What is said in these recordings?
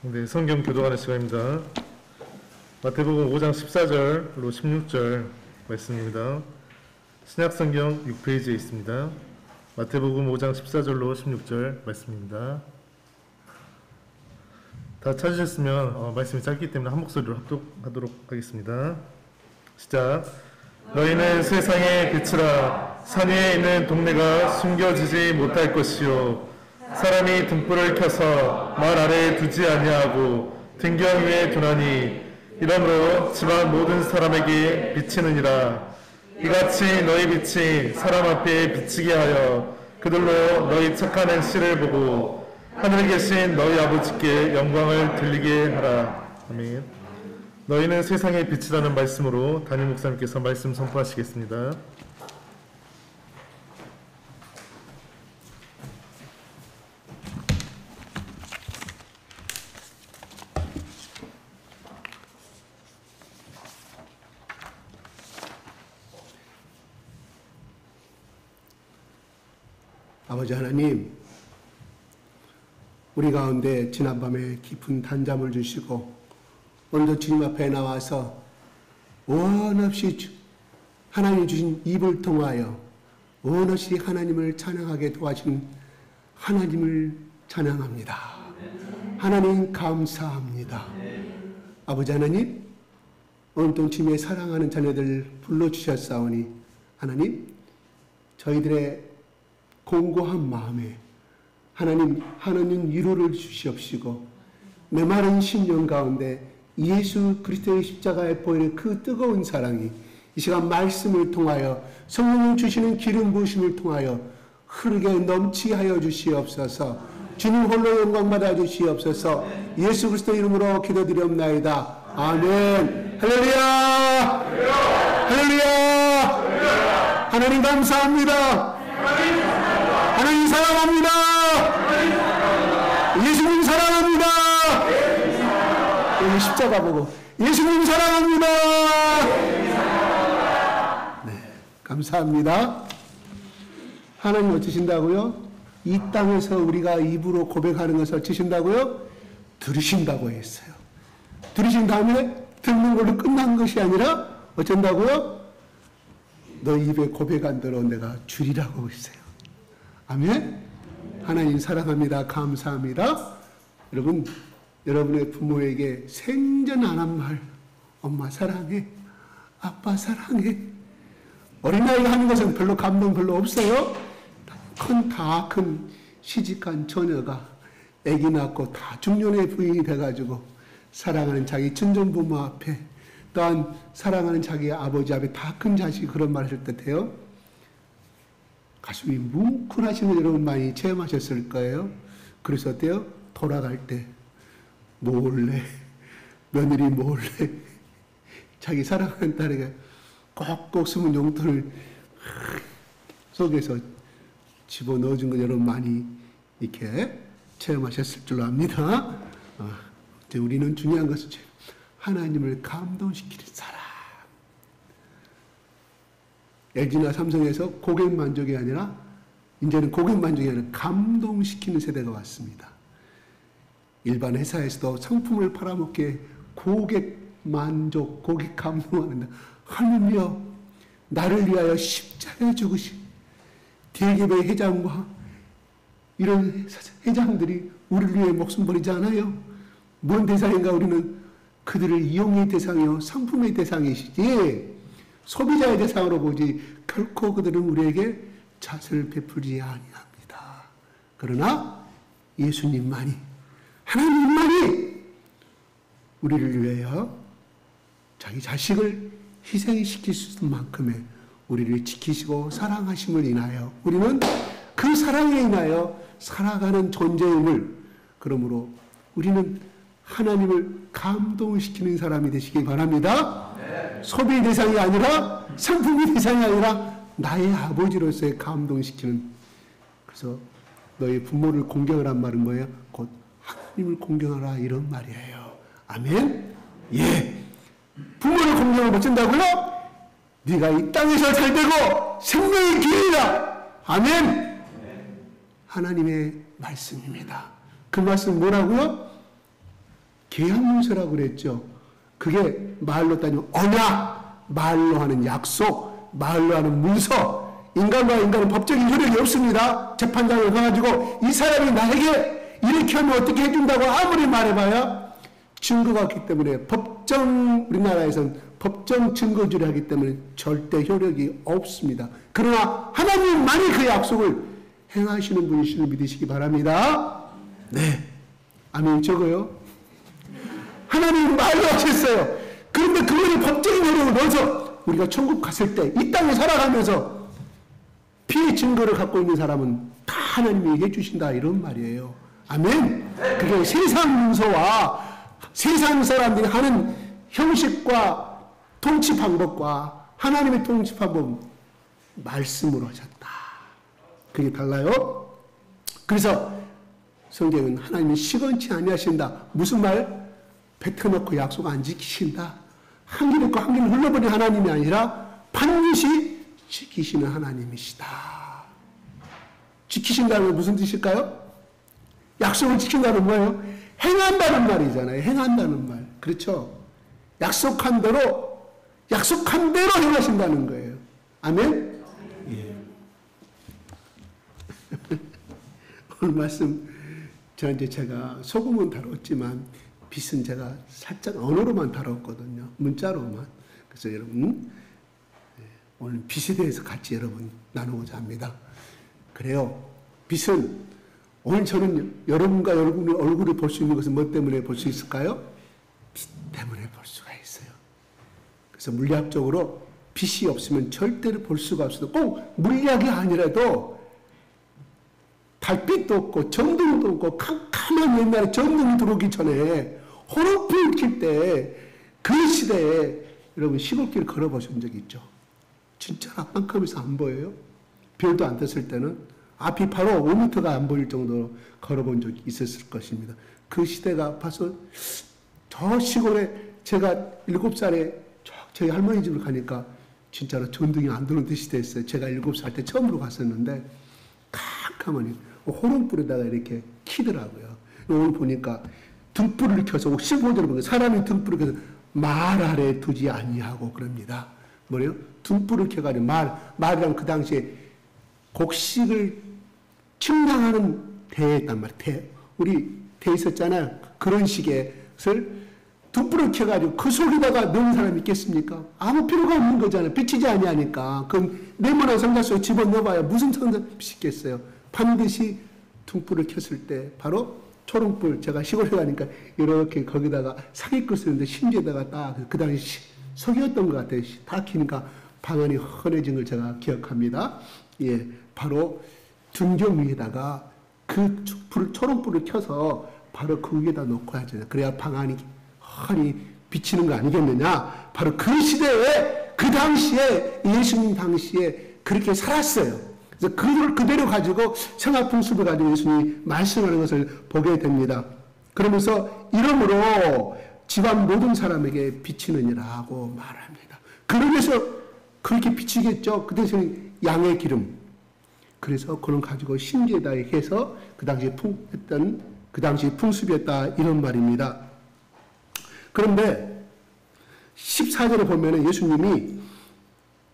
네, 성경 교도하는 시간입니다. 마태복음 5장 14절로 16절 말씀입니다. 신약성경 6페이지에 있습니다. 마태복음 5장 14절로 16절 말씀입니다. 다 찾으셨으면 말씀이 짧기 때문에 한 목소리로 합독하도록 하겠습니다. 시작. 너희는 세상의 빛이라. 산 위에 있는 동네가 숨겨지지 못할 것이요 사람이 등불을 켜서 말 아래에 두지 아니하고 등경 위에 두나니 이러므로 집안 모든 사람에게 비치느니라. 이같이 너희 빛이 사람 앞에 비치게 하여 그들로 너희 착한 행실을 보고 하늘에 계신 너희 아버지께 영광을 들리게 하라. 아멘. 너희는 세상의 빛이라는 말씀으로 담임 목사님께서 말씀 선포하시겠습니다. 아버지 하나님, 우리 가운데 지난밤에 깊은 단잠을 주시고 오늘도 주님 앞에 나와서 원없이 하나님 주신 입을 통하여 원없이 하나님을 찬양하게 도와주신 하나님을 찬양합니다. 하나님 감사합니다. 아버지 하나님, 온통 주님의 사랑하는 자녀들 불러주셨사오니 하나님, 저희들의 공고한 마음에 하나님 위로를 주시옵시고 메마른 심령 가운데 예수 그리스도의 십자가에 보이는 그 뜨거운 사랑이 이 시간 말씀을 통하여 성령님 주시는 기름 부으심을 통하여 흐르게 넘치게 하여 주시옵소서. 주님 홀로 영광 받아 주시옵소서. 예수 그리스도 이름으로 기도드리옵나이다. 아멘. 할렐루야. 할렐루야. 하나님 감사합니다. 하나님 사랑합니다. 예수님 사랑합니다. 여기 십자가 보고 예수님 사랑합니다. 네, 감사합니다. 하나님 어쩌신다고요? 이 땅에서 우리가 입으로 고백하는 것을 어쩌신다고요? 들으신다고 했어요. 들으신 다음에 듣는 걸로 끝난 것이 아니라 어쩐다고요? 너 입에 고백한 대로 내가 주리라고 했어요. 아멘. 하나님 사랑합니다. 감사합니다. 여러분, 여러분의 부모에게 생전 안 한 말, 엄마 사랑해, 아빠 사랑해. 어린아이가 하는 것은 별로 감동 별로 없어요. 다 큰 시집간 처녀가 아기 낳고 다 중년의 부인이 돼가지고 사랑하는 자기 친정부모 앞에 또한 사랑하는 자기 아버지 앞에 다 큰 자식이 그런 말을 할 듯해요. 가슴이 뭉클하시는 여러분 많이 체험하셨을 거예요. 그래서 어때요? 돌아갈 때 몰래, 며느리 몰래 자기 사랑하는 딸에게 꼭꼭 숨은 용돈을 속에서 집어넣어준 거 여러분 많이 이렇게 체험하셨을 줄로 압니다. 우리는 중요한 것은 하나님을 감동시키는 사람. LG나 삼성에서 고객 만족이 아니라 이제는 고객 만족이 아니라 감동시키는 세대가 왔습니다. 일반 회사에서도 상품을 팔아먹기에 고객 만족, 고객 감동하는데 하나님이여 나를 위하여 십자가에 죽으신 대기업의 회장과 이런 회장들이 우리를 위해 목숨 버리지 않아요? 뭔 대상인가? 우리는 그들을 이용의 대상이요 상품의 대상이시지 소비자의 대상으로 보지 결코 그들은 우리에게 잣을 베풀지 아니합니다. 그러나 예수님만이 하나님만이 우리를 위하여 자기 자식을 희생시킬 수 있는 만큼의 우리를 지키시고 사랑하심을 인하여 우리는 그 사랑에 인하여 살아가는 존재임을, 그러므로 우리는 하나님을 감동시키는 사람이 되시기 바랍니다. 소비 대상이 아니라 상품의 대상이 아니라 나의 아버지로서의 감동시키는. 그래서 너희 부모를 공경을 한 말은 뭐예요? 곧 하나님을 공경하라 이런 말이에요. 아멘. 예. 부모를 공경을 못 준다고요? 네가 이 땅에서 잘 되고 생명의 길이라. 아멘. 하나님의 말씀입니다. 그 말씀 뭐라고요? 계약문서라고 그랬죠. 그게 말로 따지면 언약, 말로 하는 약속, 말로 하는 문서. 인간과 인간은 법적인 효력이 없습니다. 재판장을 가가지고 이 사람이 나에게 이렇게 하면 어떻게 해준다고 아무리 말해봐야 증거가 없기 때문에 우리나라에서는 법정 증거주의를 하기 때문에 절대 효력이 없습니다. 그러나 하나님만이 그 약속을 행하시는 분이시를 믿으시기 바랍니다. 네. 아멘. 적어요. 하나님이 말로 하셨어요. 그런데 그거를 법적인 효력을 넣어서 우리가 천국 갔을 때 이 땅에 살아가면서 피의 증거를 갖고 있는 사람은 다 하나님이 해주신다 이런 말이에요. 아멘. 그게 세상 문서와 세상 사람들이 하는 형식과 통치 방법과 하나님의 통치 방법은 말씀으로 하셨다. 그게 달라요. 그래서 성경은 하나님이 시건치 아니하신다. 무슨 말? 뱉어놓고 약속 안 지키신다. 한 길 있고 한 길 흘러버린 하나님이 아니라 반드시 지키시는 하나님이시다. 지키신다는 건 무슨 뜻일까요? 약속을 지킨다는 뭐예요? 행한다는 말이잖아요. 행한다는 말. 그렇죠? 약속한 대로 행하신다는 거예요. 아멘? 예. 오늘 말씀, 제가 소금은 다뤘지만, 빚은 제가 살짝 언어로만 다뤘거든요. 문자로만. 그래서 여러분, 오늘 빚에 대해서 같이 여러분 나누고자 합니다. 그래요. 빚은 오늘 저는 여러분과 여러분의 얼굴을 볼 수 있는 것은 뭐 때문에 볼 수 있을까요? 빚 때문에 볼 수가 있어요. 그래서 물리학적으로 빚이 없으면 절대로 볼 수가 없어도 꼭 물리학이 아니라도 달빛도 없고 전등도 없고 캄캄한 옛날에 전등이 들어오기 전에 호롱불 킬 때 그 시대에 여러분 시골길 걸어보신 적 있죠? 진짜 깜깜해서 안 보여요? 별도 안 떴을 때는 앞이 바로 5m가 안 보일 정도로 걸어본 적이 있었을 것입니다. 그 시대가 벌써 저 시골에 제가 7살에 저희 할머니 집을 가니까 진짜로 전등이 안 들어오는 시대였어요. 제가 7살 때 처음으로 갔었는데 캄캄하니 호롱불에다가 이렇게 키더라고요. 오늘 보니까 등불을 켜서 15절을 보니까 사람이 등불을 켜서 말 아래 두지 아니하고 그럽니다. 뭐래요? 등불을 켜가지고 말이랑 그 당시에 곡식을 측량하는 대였단 말이에요. 우리 대 있었잖아요. 그런 식의 것을 등불을 켜가지고 그 속에다가 넣은 사람이 있겠습니까? 아무 필요가 없는 거잖아요. 비치지 아니하니까. 그럼 네모난 상자 속에 집어넣어봐야 무슨 상자 비치겠어요. 반드시 등불을 켰을 때 바로 초롱불, 제가 시골에 가니까 이렇게 거기다가 사기꾼 쓰는데 심지에다가 딱 그 당시 석이었던 것 같아요. 다 키니까 방안이 환해진 걸 제가 기억합니다. 예, 바로 등경 위에다가 그 초롱불을 켜서 바로 그 위에다 놓고 하잖아요. 그래야 방안이 환히 비치는 거 아니겠느냐. 바로 그 시대에, 그 당시에, 예수님 당시에 그렇게 살았어요. 그래서 그걸 그대로 가지고 생활풍습을 가지고 예수님이 말씀하는 것을 보게 됩니다. 그러면서 이러므로 집안 모든 사람에게 비치느니라고 말합니다. 그러면서 그렇게 비치겠죠. 그 대신에 양의 기름. 그래서 그런 가지고 신기에다 해서 그 당시 풍습이었다 이런 말입니다. 그런데 14절에 보면 예수님이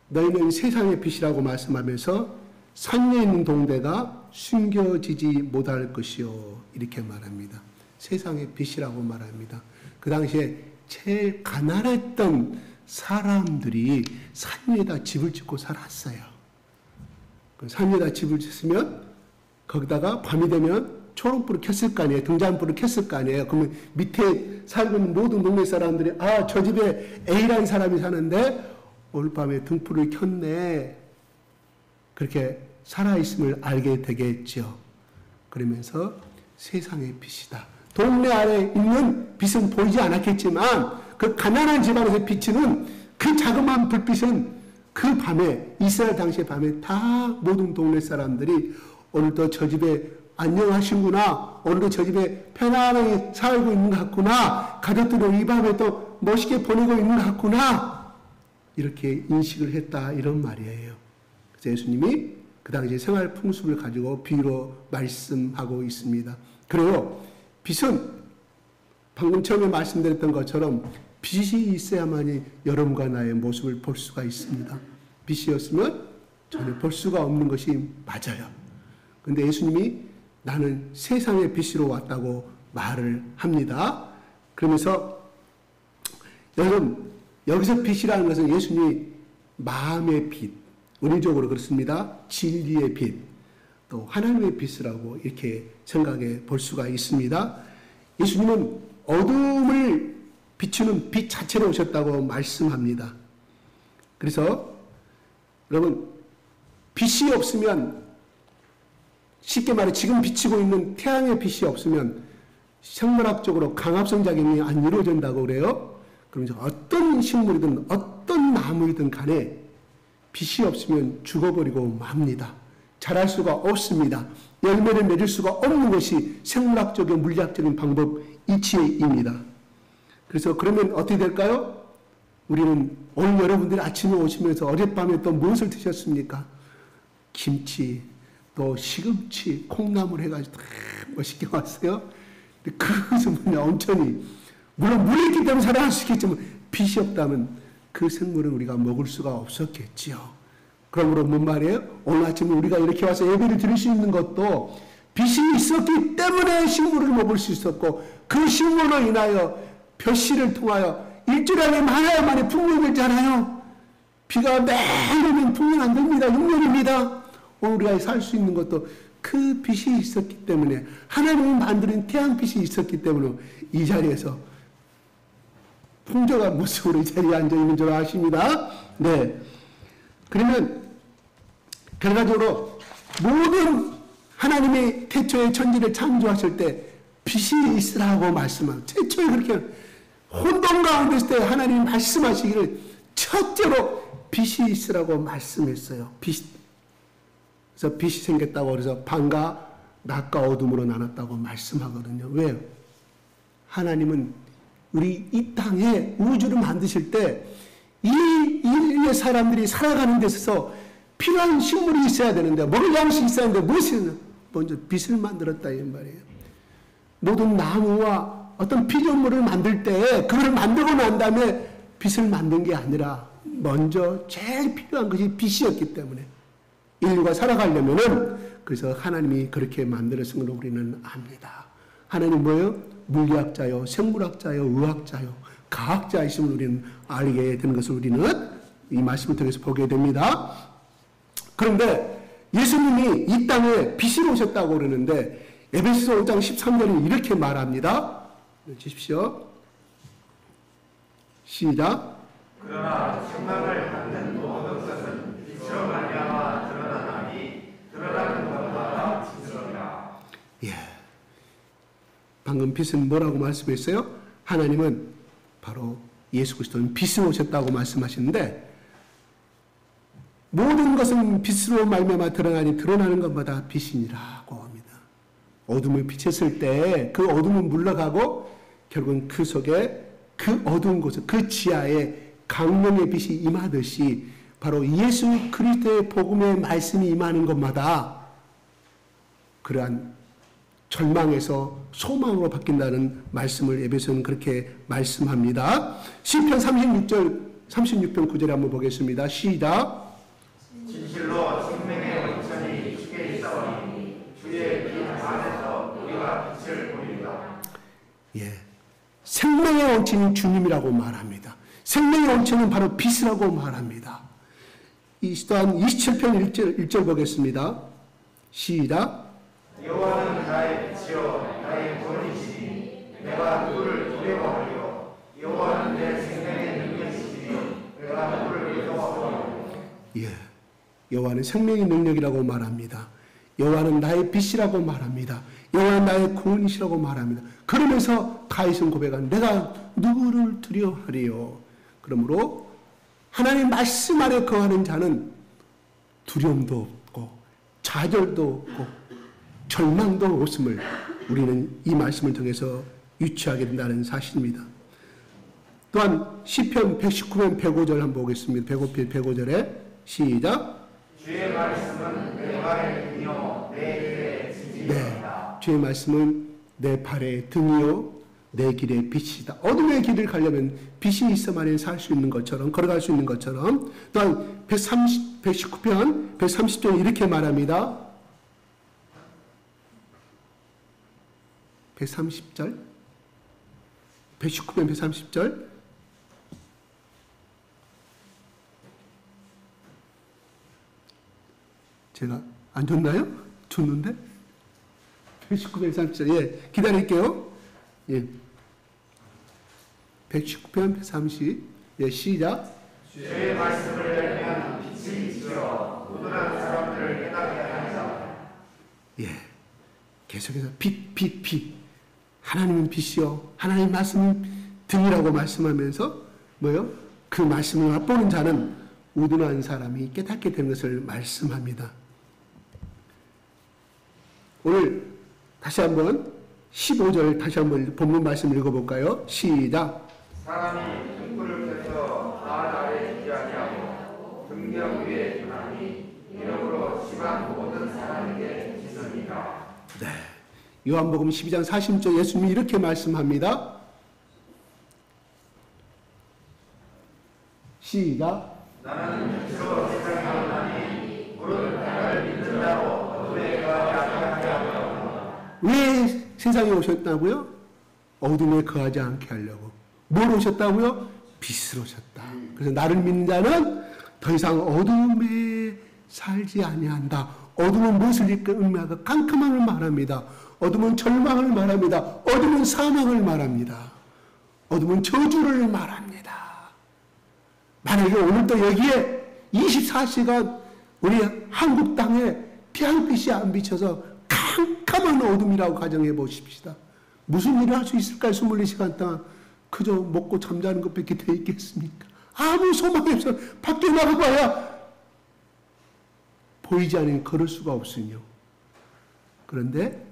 너희는 세상의 빛이라고 말씀하면서 산 위에 있는 동대가 숨겨지지 못할 것이요 이렇게 말합니다. 세상의 빛이라고 말합니다. 그 당시에 제일 가난했던 사람들이 산 위에다 집을 짓고 살았어요. 산 위에다 집을 짓으면 거기다가 밤이 되면 초롱불을 켰을 거 아니에요. 등잔불을 켰을 거 아니에요. 그러면 밑에 살고 있는 모든 동네 사람들이 저 집에 A라는 사람이 사는데 오늘 밤에 등불을 켰네. 그렇게 살아있음을 알게 되겠죠. 그러면서 세상의 빛이다. 동네 아래 있는 빛은 보이지 않았겠지만 그 가난한 집안에서 비치는 그 자그마한 불빛은 그 밤에 이스라엘 당시의 밤에 다 모든 동네 사람들이 오늘도 저 집에 안녕하신구나. 오늘도 저 집에 편안하게 살고 있는 것 같구나. 가족들은 이 밤에 또 멋있게 보내고 있는 것 같구나. 이렇게 인식을 했다 이런 말이에요. 그래서 예수님이 그 당시 생활 풍습을 가지고 비유로 말씀하고 있습니다. 그리고 빛은 방금 처음에 말씀드렸던 것처럼 빛이 있어야만이 여러분과 나의 모습을 볼 수가 있습니다. 빛이 없으면 전혀 볼 수가 없는 것이 맞아요. 근데 예수님이 나는 세상의 빛으로 왔다고 말을 합니다. 그러면서 여러분, 여기서 빛이라는 것은 예수님이 마음의 빛, 은유적으로 그렇습니다. 진리의 빛, 또 하나님의 빛이라고 이렇게 생각해 볼 수가 있습니다. 예수님은 어둠을 비추는 빛 자체로 오셨다고 말씀합니다. 그래서 여러분, 빛이 없으면, 쉽게 말해 지금 비치고 있는 태양의 빛이 없으면 생물학적으로 강합성작용이 안 이루어진다고 그래요. 그러면서 어떤 식물이든 어떤 나무이든 간에 빛이 없으면 죽어버리고 맙니다. 자랄 수가 없습니다. 열매를 맺을 수가 없는 것이 생물학적인 물리학적인 방법 이치입니다. 그래서 그러면 어떻게 될까요? 우리는 오늘 여러분들이 아침에 오시면서 어젯밤에 또 무엇을 드셨습니까? 김치, 또 시금치, 콩나물 해가지고 멋있게 왔어요. 그것은 뭐냐, 온천이. 물론 물이 있기 때문에 살아날 수 있겠지만 빛이 없다면 그 생물은 우리가 먹을 수가 없었겠지요. 그러므로 뭔 말이에요? 오늘 아침에 우리가 이렇게 와서 예배를 드릴 수 있는 것도 빛이 있었기 때문에 식물을 먹을 수 있었고, 그 식물로 인하여 벼씨를 통하여 일주일에 많아야만이 풍년이 들잖아요. 비가 매일 오면 풍년 안 됩니다. 6년입니다. 오늘 우리가 살 수 있는 것도 그 빛이 있었기 때문에, 하나님이 만드는 태양빛이 있었기 때문에 이 자리에서 풍족한 모습으로 이 자리에 앉아 있는 줄 아십니다. 네. 그러면 결과적으로 모든 하나님의 태초에 천지를 창조하실 때 빛이 있으라고 말씀합니다. 최초에 그렇게 혼돈 가운데 있을 때 하나님이 말씀하시기를 첫째로 빛이 있으라고 말씀했어요. 그래서 빛이 생겼다고, 그래서 밤과 낮과 어둠으로 나눴다고 말씀하거든요. 왜요? 하나님은 우리 이 땅에 우주를 만드실 때 이 인류의 사람들이 살아가는 데 있어서 필요한 식물이 있어야 되는데, 먹을 양식이 있어야 하는데 무엇이 먼저 빛을 만들었다 이 말이에요. 모든 나무와 어떤 피조물을 만들 때 그걸 만들고 난 다음에 빛을 만든 게 아니라 먼저 제일 필요한 것이 빛이었기 때문에 인류가 살아가려면은, 그래서 하나님이 그렇게 만들었은 걸 우리는 압니다. 하나님 뭐예요? 물리학자요, 생물학자요, 의학자요, 과학자이심을 우리는 알게 되는 것을 우리는 이 말씀을 통해서 보게 됩니다. 그런데 예수님이 이 땅에 빛이 오셨다고 그러는데 에베소서 5장 13절에 이렇게 말합니다. 주십시오. 시작. 그러나 생명을 갖는 모든 것은 빛으로 말미암아 드러나나니 드러나는 것마다 빛이니라. 예. 방금 빛은 뭐라고 말씀했어요? 하나님은 바로 예수 그리스도는 빛으로 오셨다고 말씀하시는데, 모든 것은 빛으로 말미암아 드러나니 드러나는 것마다 빛이니라고 합니다. 어둠을 비쳤을 때 그 어둠은 물러가고 결국은 그 속에 그 어두운 곳에 그 지하에 강명의 빛이 임하듯이 바로 예수 그리스도의 복음의 말씀이 임하는 것마다 그러한 절망에서 소망으로 바뀐다는 말씀을 에베소는 그렇게 말씀합니다. 시편 36편 9절에 한번 보겠습니다. 시작. 진실로 생명의 원천이 주께 있사오니 주의 빛 안에서 우리가 빛을 보리라. 예, 생명의 원천이 주님이라고 말합니다. 생명의 원천은 바로 빛이라고 말합니다. 이 또한 27편 1절 보겠습니다. 시작. 여호와는 나의 빛이요 나의 구원이시니 내가 누구를 두려워하리요. 여호와는 내 생명의 능력이시니 내가 누구를 두려워하리요. 예, 여호와는 생명의 능력이라고 말합니다. 여호와는 나의 빛이라고 말합니다. 여호와는 나의 구원이시라고 말합니다. 그러면서 가이슨 고백한 내가 누구를 두려워하리요. 그러므로 하나님 말씀 안에 거하는 자는 두려움도 없고 좌절도 없고 절망도 없음을 우리는 이 말씀을 통해서 유추하게 된다는 사실입니다. 또한 시편 119편 105절 한번 보겠습니다. 105절에 시작. 주의 말씀은 내 발의 등이요 내 길의 지지이다. 네, 주의 말씀은 내 발의 등이요 내 길의 빛이다. 어둠의 길을 가려면 빛이 있어야만 살 수 있는 것처럼, 걸어갈 수 있는 것처럼. 또한 119편 130절 이렇게 말합니다. 130절 119편 130절 제가 안 줬나요? 줬는데? 119편 130절 예, 기다릴게요. 예. 119편 130 예, 시작. 주의 말씀을 열면 빛이 비치어 우둔한 사람들을 깨닫게 하리라. 예. 계속해서 빛. 하나님은 빛이요. 하나님 말씀은 등이라고 말씀하면서 뭐요? 그 말씀을 맛보는 자는 우둔한 사람이 깨닫게 되는 것을 말씀합니다. 오늘 다시 한번 15절 다시 한번 본문 말씀 읽어볼까요? 시작. 사람이 등불을 켜서 발 아래 두지 아니하고 등경 위에 두나니 이러므로 집안 모든 사람에게 비치느니라. 네. 요한복음 12장 40절 예수님이 이렇게 말씀합니다. 시작. 나는 빛으로 세상에 오나니 무릇 나를 믿는 자로 어둠에 거하지 않게 하려고. 왜 세상에 오셨다고요? 어둠에 거하지 않게 하려고. 뭘 오셨다고요? 빛으로 오셨다. 그래서 나를 믿는 자는 더 이상 어둠에 살지 아니한다. 어둠은 무엇을 의미하고 깜깜함을 말합니다. 어둠은 절망을 말합니다. 어둠은 사망을 말합니다. 어둠은 저주를 말합니다. 만약에 오늘도 여기에 24시간 우리 한국 땅에 태양빛이 안 비쳐서 캄캄한 어둠이라고 가정해 보십시다. 무슨 일을 할 수 있을까요? 24시간 동안 그저 먹고 잠자는 것밖에 돼 있겠습니까? 아무 소망이 없어. 밖에 나가봐야 보이지 않으면 걸을 수가 없으며. 그런데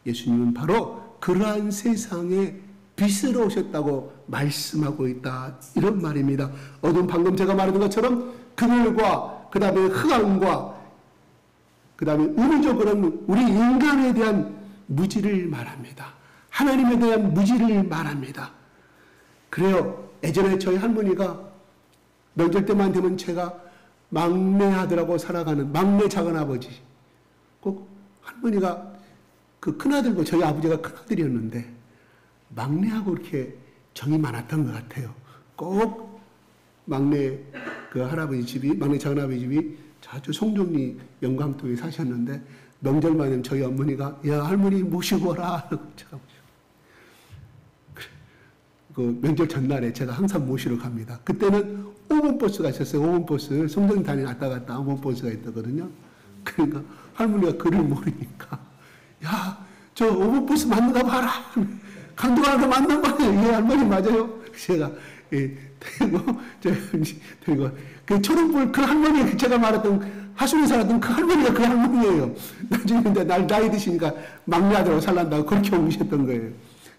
예수님은 바로 그러한 세상에 빛으로 오셨다고 말씀하고 있다. 이런 말입니다. 어둠 방금 제가 말했던 것처럼 그늘과 그 다음에 흑암과 그 다음에 의무적으로는 우리 인간에 대한 무지를 말합니다. 하나님에 대한 무지를 말합니다. 그래요. 예전에 저희 할머니가 명절 때만 되면 제가 막내 아들하고 살아가는 막내 작은아버지 꼭 할머니가 그 큰아들고 저희 아버지가 큰아들이었는데 막내하고 이렇게 정이 많았던 것 같아요. 꼭 막내 그 할아버지 집이 막내 작은아버지 집이 자주 송정리 영광동에 사셨는데 명절만 되면 저희 어머니가 야 할머니 모시고 오라 그 명절 전날에 제가 항상 모시러 갑니다. 그때는 5번 버스가 있었어요. 5번 버스 송정리 다니 왔다 갔다 5번 버스가 있었거든요. 그러니까 할머니가 글을 모르니까 야 저 5번 버스 맞는가 봐라. 강동원한테 맞는 거예요. 예, 할머니 맞아요. 제가 데리고 그 초등불 그 할머니 제가 말했던 하수리 살았던 그 할머니가 그 할머니예요. 나중에 근데 나이 드시니까 막내 아들하고 살란다고 그렇게 오셨던 거예요.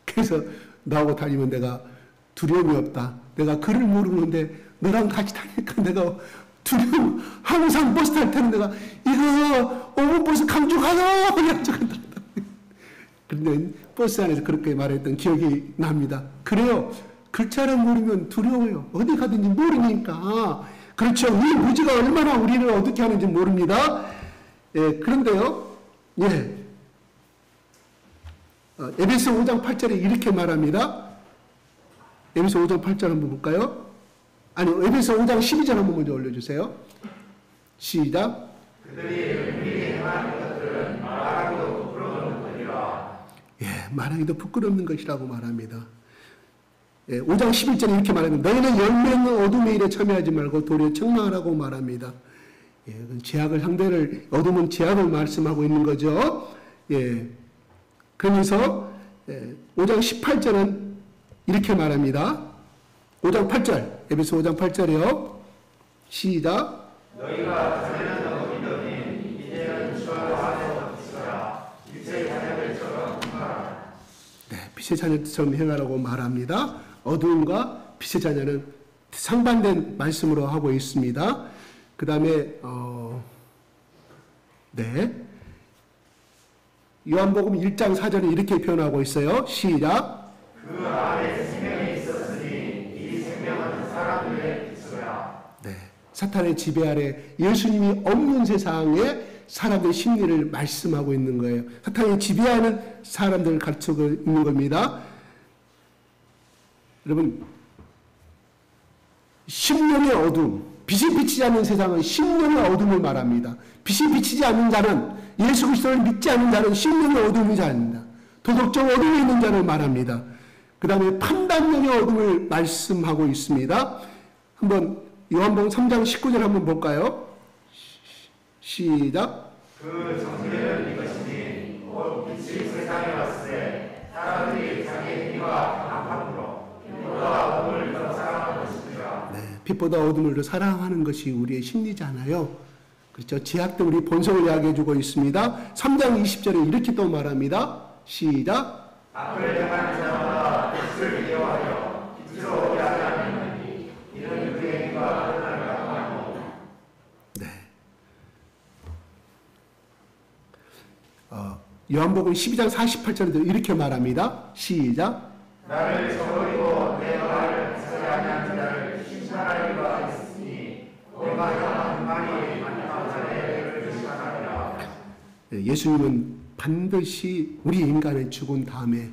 그래서 나하고 다니면 내가 두려움이 없다. 내가 글을 모르는데 너랑 같이 다니니까 내가 두려움 항상 버스 탈 때는 내가 이거 5번 버스 강주 가요. 그런데 버스 안에서 그렇게 말했던 기억이 납니다. 그래요. 글자를 모르면 두려워요. 어디 가든지 모르니까. 그렇죠. 이 무지가 얼마나 우리를 어떻게 하는지 모릅니다. 예, 그런데요. 예. 에베소 5장 8절에 이렇게 말합니다. 에베소 5장 8절 한번 볼까요? 아니, 에베소 5장 12절 한번 먼저 올려주세요. 시작. 그들이 은밀히 행하는 것들은 말하기도 부끄러운 것이라. 예, 말하기도 부끄럽는 것이라고 말합니다. 예, 5장 11절에 이렇게 말합니다. 너희는 열매 있는 어둠의 일에 참여하지 말고 도리어 책망하라고 말합니다. 예, 죄악을 상대를 어둠은 죄악을 말씀하고 있는 거죠. 예, 그러면서 5장 18절은 이렇게 말합니다. 5장 8절, 에베소 5장 8절이요. 시작. 너희가 전에는 어디더니 이제는 저 안에서 비치라. 빛의 자녀들처럼 행하라. 네, 빛의 자녀처럼 행하라고 말합니다. 어두움과 빛의 자녀는 상반된 말씀으로 하고 있습니다. 그 다음에 네, 요한복음 1장 4절에 이렇게 표현하고 있어요. 시작. 그 사탄의 지배 아래 예수님이 없는 세상에 사람들의 심리를 말씀하고 있는 거예요. 사탄이 지배하는 사람들을 가르치고 있는 겁니다. 여러분, 심령의 어둠, 빛이 비치지 않는 세상은 심령의 어둠을 말합니다. 빛이 비치지 않는 자는, 예수 그리스도를 믿지 않는 자는 심령의 어둠이 자입니다. 도덕적 어둠에 있는 자를 말합니다. 그 다음에 판단력의 어둠을 말씀하고 있습니다. 한번 요한복음 3장 19절 한번 볼까요? 시작. 그 정죄는 이것이니 곧 빛이 세상에 왔을 때 사람들이 자기 힘과 강함으로 빛보다 어둠을 더 사랑하는 것이니라. 네, 빛보다 어둠을 더 사랑하는 것이 우리의 심리잖아요. 그렇죠? 제약된 우리 본성을 이야기해주고 있습니다. 3장 20절에 이렇게 또 말합니다. 시작. 악을 행하는 자마다 빛을 미워하여 빛으로 오게 하지 않느니 이는 그의 힘과 하나님을 악하고. 네. 요한복음 12장 48절에도 이렇게 말합니다. 시작. 나를 저버리고 내 말을 하지 아니하는 자를 심판하리라 했으니 내가 향한 말이 마지막 날에 그를 심판하리라. 예수님은 반드시 우리 인간의 죽은 다음에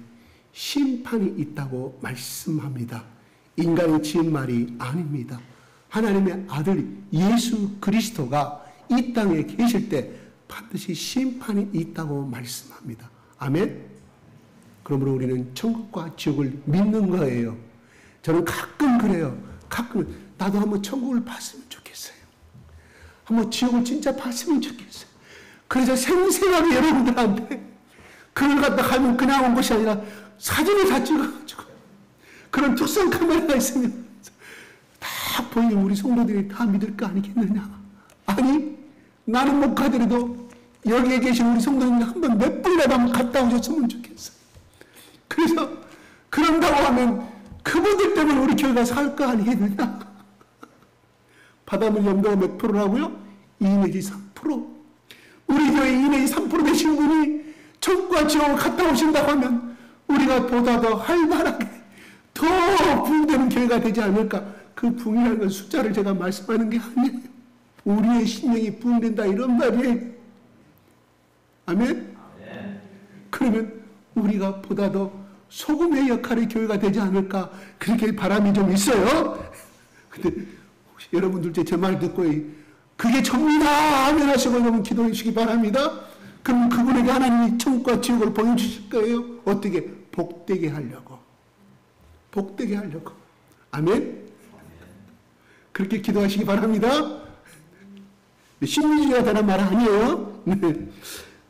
심판이 있다고 말씀합니다. 인간이 지은 말이 아닙니다. 하나님의 아들 예수 그리스도가 이 땅에 계실 때 반드시 심판이 있다고 말씀합니다. 아멘? 그러므로 우리는 천국과 지옥을 믿는 거예요. 저는 가끔 그래요. 가끔 나도 한번 천국을 봤으면 좋겠어요. 한번 지옥을 진짜 봤으면 좋겠어요. 그래서 생생하게 여러분들한테 그걸 갖다 가면 그냥 온 것이 아니라 사진을 다 찍어가지고 그런 특성 카메라가 있으면 다 보이면 우리 성도들이 다 믿을 거 아니겠느냐. 아니 나는 못 가더라도 여기에 계신 우리 성도님 한번 몇 분이라도 한번 갔다 오셨으면 좋겠어요. 그래서 그런다고 하면 그분들 때문에 우리 교회가 살 거 아니겠느냐. 바닷물 염도가 몇 프로라고요? 2 내지 3%. 우리 교회 2 내지 3% 되신 분이 천국과 지옥을 갔다 오신다고 하면 우리가 보다 더 활발하게 더 부흥되는 교회가 되지 않을까. 그 부흥이라는 건 숫자를 제가 말씀하는 게 아니에요. 우리의 심령이 부흥된다 이런 말이에요. 아멘? 그러면 우리가 보다 더 소금의 역할의 교회가 되지 않을까 그렇게 바람이 좀 있어요. 근데 여러분들 제 말 듣고 그게 접니다 하면 하시고 여러분 기도해 주시기 바랍니다. 그럼 그분에게 하나님이 천국과 지옥을 보여주실 거예요. 어떻게? 복되게 하려고. 복되게 하려고. 아멘? 그렇게 기도하시기 바랍니다. 심리주의가 되는 말 아니에요. 네.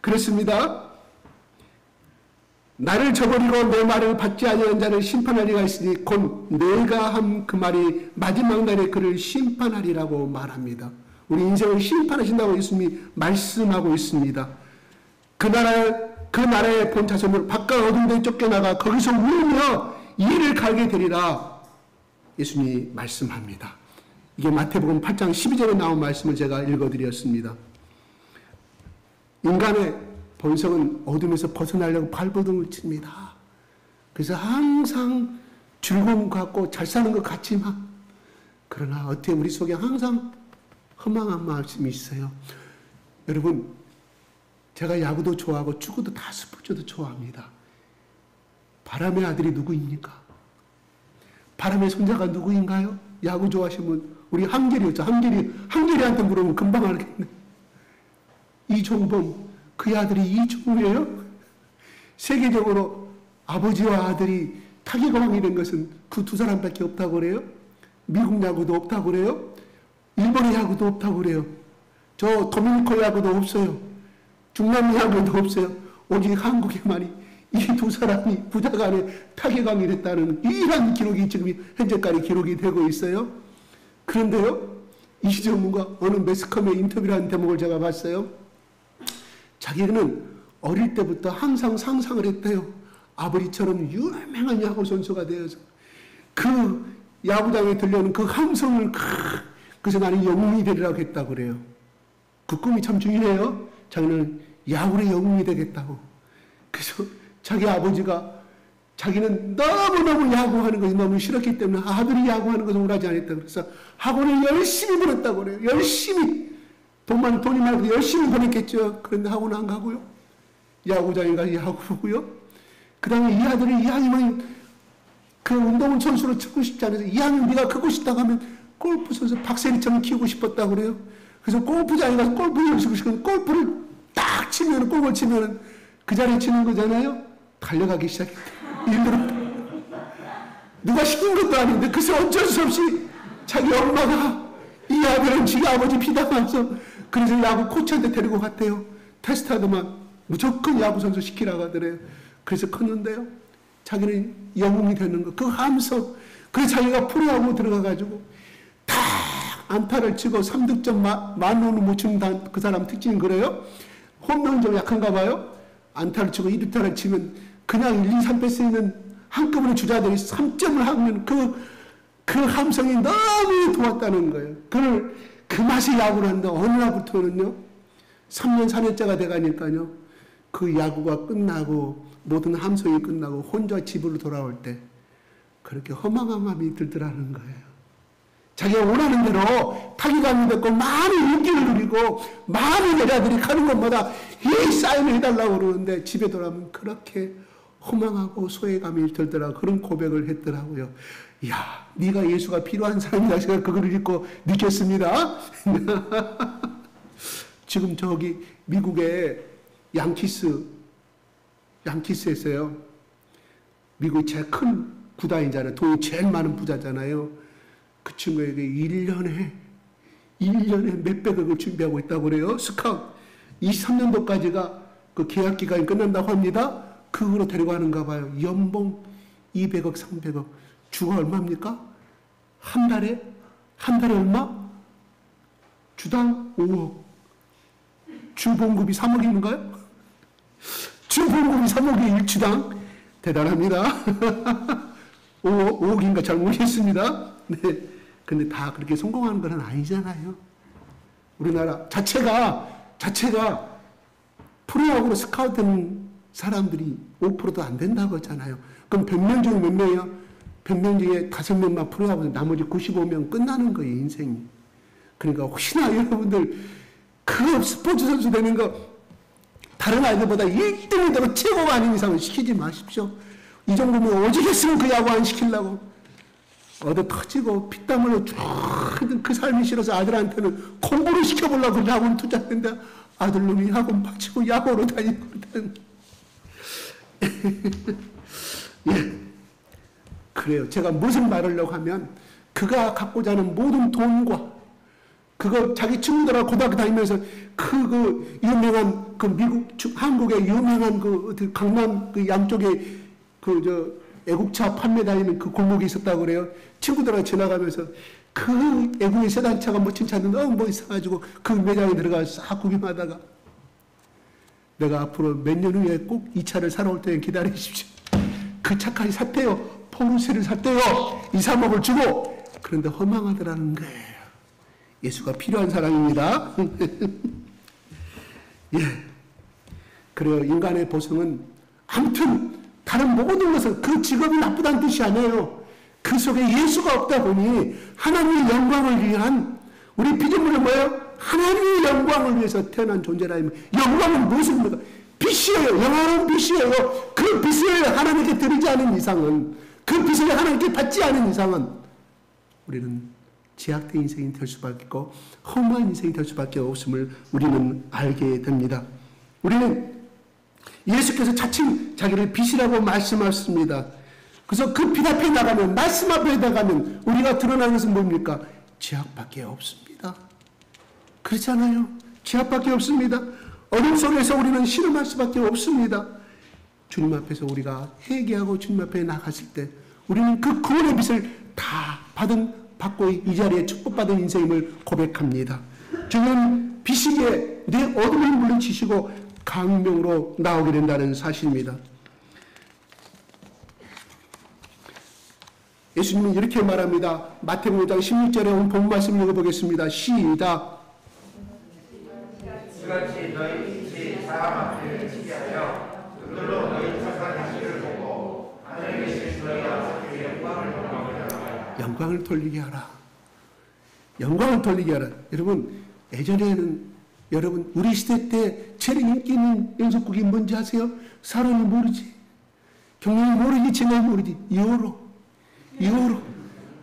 그렇습니다. 나를 저버리고 내 말을 받지 아니하는 자를 심판하리가 있으니 곧 내가 한 그 말이 마지막 날에 그를 심판하리라고 말합니다. 우리 인생을 심판하신다고 예수님이 말씀하고 있습니다. 그 나라의 본 자손을 바깥 어둠 데 쫓겨나가 거기서 울며 이를 갈게 되리라 예수님이 말씀합니다. 이게 마태복음 8장 12절에 나온 말씀을 제가 읽어드렸습니다. 인간의 본성은 어둠에서 벗어나려고 발버둥을 칩니다. 그래서 항상 즐거움 갖고 잘 사는 것 같지만 그러나 어떻게 우리 속에 항상 허망한 마음이 있어요. 여러분 제가 야구도 좋아하고 축구도 다 스포츠도 좋아합니다. 바람의 아들이 누구입니까? 바람의 손자가 누구인가요? 야구 좋아하시면 우리 한결이였죠. 한결이한테 물으면 금방 알겠네. 이종범 그 아들이 이종우예요. 세계적으로 아버지와 아들이 타격왕이 된 것은 그 두 사람밖에 없다고 그래요. 미국 야구도 없다고 그래요. 일본의 야구도 없다고 그래요. 저 도미니코 야구도 없어요. 중남미 야구도 없어요. 오직 한국에만이 이 두 사람이 부자간에 타격왕이 됐다는 이런 기록이 지금 현재까지 기록이 되고 있어요. 그런데요, 이정우가 어느 매스컴의 인터뷰라는 대목을 제가 봤어요. 자기는 어릴 때부터 항상 상상을 했대요. 아버지처럼 유명한 야구 선수가 되어서 그 야구장에 들려오는 그 함성을 그래서 나는 영웅이 되리라고 했다고 그래요. 그 꿈이 참 중요해요. 자기는 야구의 영웅이 되겠다고. 그래서 자기 아버지가 자기는 너무너무 야구하는 것이 너무 싫었기 때문에 아들이 야구하는 것을 원하지 않았다. 그래서 학원을 열심히 보냈다고 그래요. 열심히. 돈이 많고 열심히 보냈겠죠. 그런데 학원 안 가고요. 야구장에 가서 야구 보고요. 그 다음에 이 아들이 이왕이면 그 운동 선수로 치고 싶지 않아서 이왕이면 네가 크고 싶다고 하면 골프 선수 박세리처럼 키우고 싶었다고 그래요. 그래서 골프장에 가서 골프 연습을 시키면 골프를 딱 치면, 골을 치면 그 자리에 치는 거잖아요. 달려가기 시작했다. 일부러. 누가 시킨 것도 아닌데, 그래서 어쩔 수 없이 자기 엄마가 이 아들은 지가 아버지 피담아서 그래서 야구 코치한테 데리고 갔대요. 테스트하더만 무조건 야구 선수 시키라고 하더래요. 그래서 컸는데요. 자기는 영웅이 되는 거. 그 함성. 그래서 자기가 프로야구 들어가가지고 다 안타를 치고 3득점 만원을 못 치는 그 사람 특징은 그래요. 홈런은 좀 약한가 봐요. 안타를 치고 2루타를 치면 그냥 1, 2, 3패 쓰이는 한꺼번에 주자들이 3점을 하면 그 함성이 너무 좋았다는 거예요. 그 맛이 야구를 한다. 어느 날부터는요. 3년, 4년째가 돼가니까요. 그 야구가 끝나고 모든 함성이 끝나고 혼자 집으로 돌아올 때 그렇게 허망한 마음이 들더라는 거예요. 자기가 원하는 대로 타기감이 됐고 많은 인기를 누리고 많은 여자들이 가는 곳마다 이 사인을 해달라고 그러는데 집에 돌아오면 그렇게 허망하고 소외감이 들더라고. 그런 고백을 했더라고요. 이야, 네가 예수가 필요한 사람이다. 제가 그걸 읽고 느꼈습니다. 지금 저기 미국의 양키스에서요. 미국의 제일 큰 구단이잖아요. 돈이 제일 많은 부자잖아요. 그 친구에게 1년에 몇백억을 준비하고 있다고 그래요. 스카우트. 23년도까지가 그 계약 기간이 끝난다고 합니다. 그거로 데리고 가는가 봐요. 연봉 200억, 300억. 주가 얼마입니까? 한 달에 얼마? 주당 5억. 주봉급이 3억인가요? 주봉급이 3억이 1주당. 대단합니다. 5억인가 잘 모르겠습니다. 네. 근데 다 그렇게 성공하는 건 아니잖아요. 우리나라 자체가 프로야구로 스카우트된 사람들이 5%도 안 된다고 했잖아요. 그럼 100명 중에 몇 명이요? 100명 중에 5명만 프로야구, 나머지 95명 끝나는 거예요, 인생이. 그러니까 혹시나 여러분들 그 스포츠 선수 되는 거 다른 아이들보다 1등이 되고 최고가 아닌 이상은 시키지 마십시오. 이 정도면 오지겠으면 그 야구 안 시키려고. 얻어 터지고 피땀으로 쭉 그 삶이 싫어서 아들한테는 공부를 시켜보려고 야구를 투자했는데 아들놈이 학원 박치고 야구로 다니고 예, 그래요. 제가 무슨 말을 하려고 하면 그가 갖고자 하는 모든 돈과 그거 자기 친구들하고 고등학교 다니면서 그 유명한 그 미국 한국의 유명한 그 강남 그 양쪽에 애국차 판매 다니는 그 골목이 있었다고 그래요. 친구들하고 지나가면서 그 애국의 세단차가 멋진 차는 너무 멋있어가지고 그 매장에 들어가서 싹 구경하다가 내가 앞으로 몇 년 후에 꼭 이 차를 사러 올 때는 기다리십시오. 그 차까지 샀대요. 포르쉐를 샀대요. 2, 3억을 주고. 그런데 허망하더라는 거예요. 예수가 필요한 사람입니다. 예. 그래요. 인간의 보성은 아무튼 다른 모든 것은 그 직업이 나쁘다는 뜻이 아니에요. 그 속에 예수가 없다 보니 하나님의 영광을 위한 우리 피조물은 뭐예요? 하나님의 영광을 위해서 태어난 존재라면 영광은 무엇입니까? 빛이에요. 영원한 빛이에요. 그 빛을 하나님께 드리지 않은 이상은 그 빛을 하나님께 받지 않은 이상은 우리는 제약된 인생이 될 수밖에 없고 허무한 인생이 될 수밖에 없음을 우리는 알게 됩니다. 우리는 예수께서 자칭 자기를 빛이라고 말씀하셨습니다. 그래서 그 빛 앞에 나가면 말씀 앞에 나가면 우리가 드러나는 것은 뭡니까? 죄악밖에 없습니다. 그렇잖아요. 죄악밖에 없습니다. 어둠 속에서 우리는 신음할 수밖에 없습니다. 주님 앞에서 우리가 회개하고 주님 앞에 나갔을 때 우리는 그 구원의 빛을 다 받고 이 자리에 축복받은 인생임을 고백합니다. 주님 빛이기에 내 어둠을 물리치시고 강명으로 나오게 된다는 사실입니다. 예수님은 이렇게 말합니다. 마태복음 5장 16절에 온 본 말씀 읽어보겠습니다. 시작. 이같이 너희 빛이 사람 앞에 비치게 하여 그들로 너희 착한 행실을 보고 하늘에 영광을 돌리게 하라. 영광을 돌리게 하라. 여러분, 예전에는 여러분 우리 시대 때 제일 인기 있는 연속곡이 뭔지 아세요? 사랑이 모르지. 경영이 모르지. 진영이 모르지. 여로.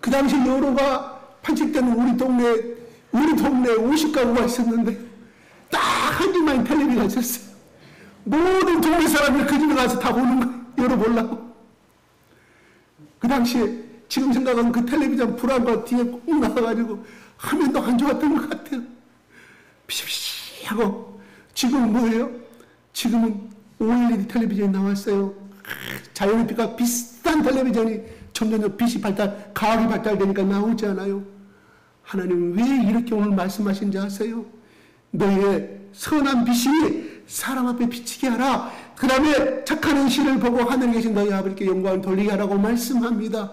그 당시 여로가 판칠때는 우리 동네에 50가구가 있었는데 딱 한 집만 텔레비가 있었어요. 모든 동네 사람들 그 집에 가서 다 보는 거예요. 여로 보려고. 그 당시에 지금 생각하면 그 텔레비전 불안과 뒤에 꼭 나와가지고 화면도 안 좋았던 것 같아요. 피시피시하고. 지금은 뭐예요? 지금은 OLED 텔레비전이 나왔어요. 자연의 빛과 비슷한 텔레비전이 점점 빛이 과학이 발달되니까 나오지 않아요. 하나님은 왜 이렇게 오늘 말씀하신지 아세요? 너희의 선한 빛이 사람 앞에 비치게 하라. 그 다음에 착한 행실을 보고 하늘에 계신 너희 아버지께 영광을 돌리게 하라고 말씀합니다.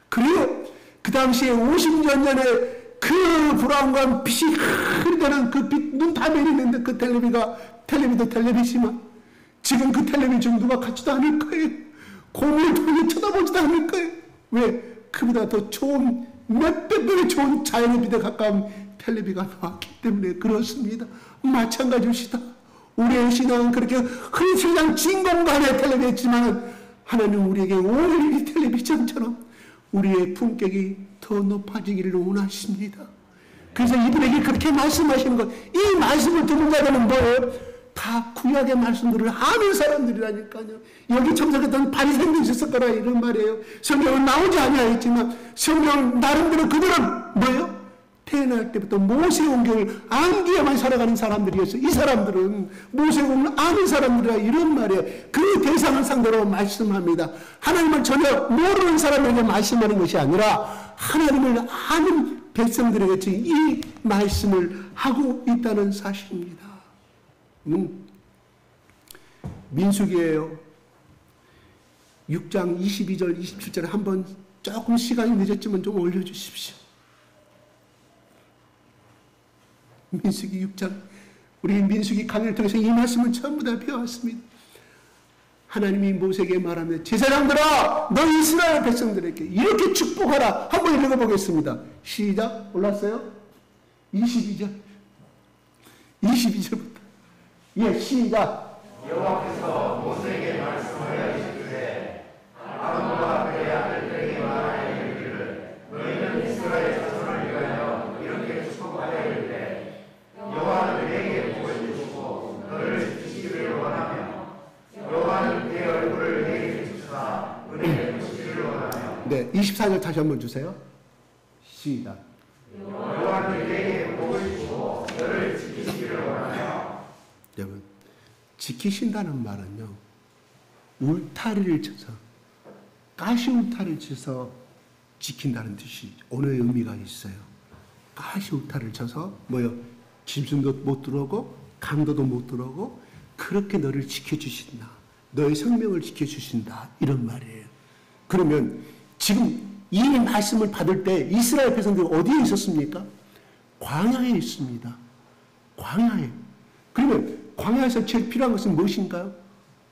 그리고 그 당시에 50년 전에 그 불안과 빛이 흐르는 그 빛, 눈 다 내리는데 그 텔레비도 텔레비지만 지금 그 텔레비전 누가 갖지도 않을 거예요. 공을 통해 쳐다보지도 않을 거예요. 왜? 그보다 더 좋은 몇백 배의 좋은 자연의 빛에 가까운 텔레비가 나왔기 때문에 그렇습니다. 마찬가지입니다. 우리의 신앙은 그렇게 흔히 세상 진공관의 텔레비였지만 하나님 우리에게 OLED 텔레비전처럼 우리의 품격이 더 높아지기를 원하십니다. 그래서 이분에게 그렇게 말씀하시는 것, 이 말씀을 듣는 자들은 뭐예요? 다 구약의 말씀들을 아는 사람들이라니까요. 여기 참석했던 바리새인도 있었을 거라 이런 말이에요. 성경은 나오지 아니하였지만 성경 나름대로 그들은 뭐예요? 태어날 때부터 모세오경을 암기에만 살아가는 사람들이었어요. 이 사람들은 모세오경을 아는 사람들이라 이런 말이에요. 그 대상을 상대로 말씀합니다. 하나님을 전혀 모르는 사람에게 말씀하는 것이 아니라 하나님을 아는 백성들에게 지금 이 말씀을 하고 있다는 사실입니다. 민수기예요. 6장 22절 27절에 한번 조금 시간이 늦었지만 좀 올려주십시오. 민수기 6장, 우리 민수기 강의를 통해서 이 말씀을 전부 다 배워왔습니다. 하나님이 모세에게 말하며 제사장들아 너 이스라엘 백성들에게 이렇게 축복하라. 한번 읽어보겠습니다. 시작. 올랐어요? 22절부터 예, 시작. 여호와께서 모세에게 말씀하여 이르시되 아론과 그의 아들들에게 말하여 이르기를 너희는 이스라엘 자손을 위하여 이렇게 축복하여 이르되 여호와는 너희에게 복을 주시고 너를 지키기를 원하며 여호와는 그의 얼굴을 너희에게 비추사 은혜를 주시기를 원하며. 네, 24절 다시 한번 주세요. 시작. 여호와는 너희에게 복을 주시고 너를 지키시기를 원하며. 여러분, 지키신다는 말은요, 울타리를 쳐서, 가시 울타리를 쳐서 지킨다는 뜻이 오늘 의미가 있어요. 가시 울타리를 쳐서 뭐요? 짐승도 못 들어오고 강도도 못 들어오고 그렇게 너를 지켜주신다. 너의 생명을 지켜주신다. 이런 말이에요. 그러면 지금 이 말씀을 받을 때 이스라엘 백성들이 어디에 있었습니까? 광야에 있습니다. 광야에. 그러면 광야에서 제일 필요한 것은 무엇인가요?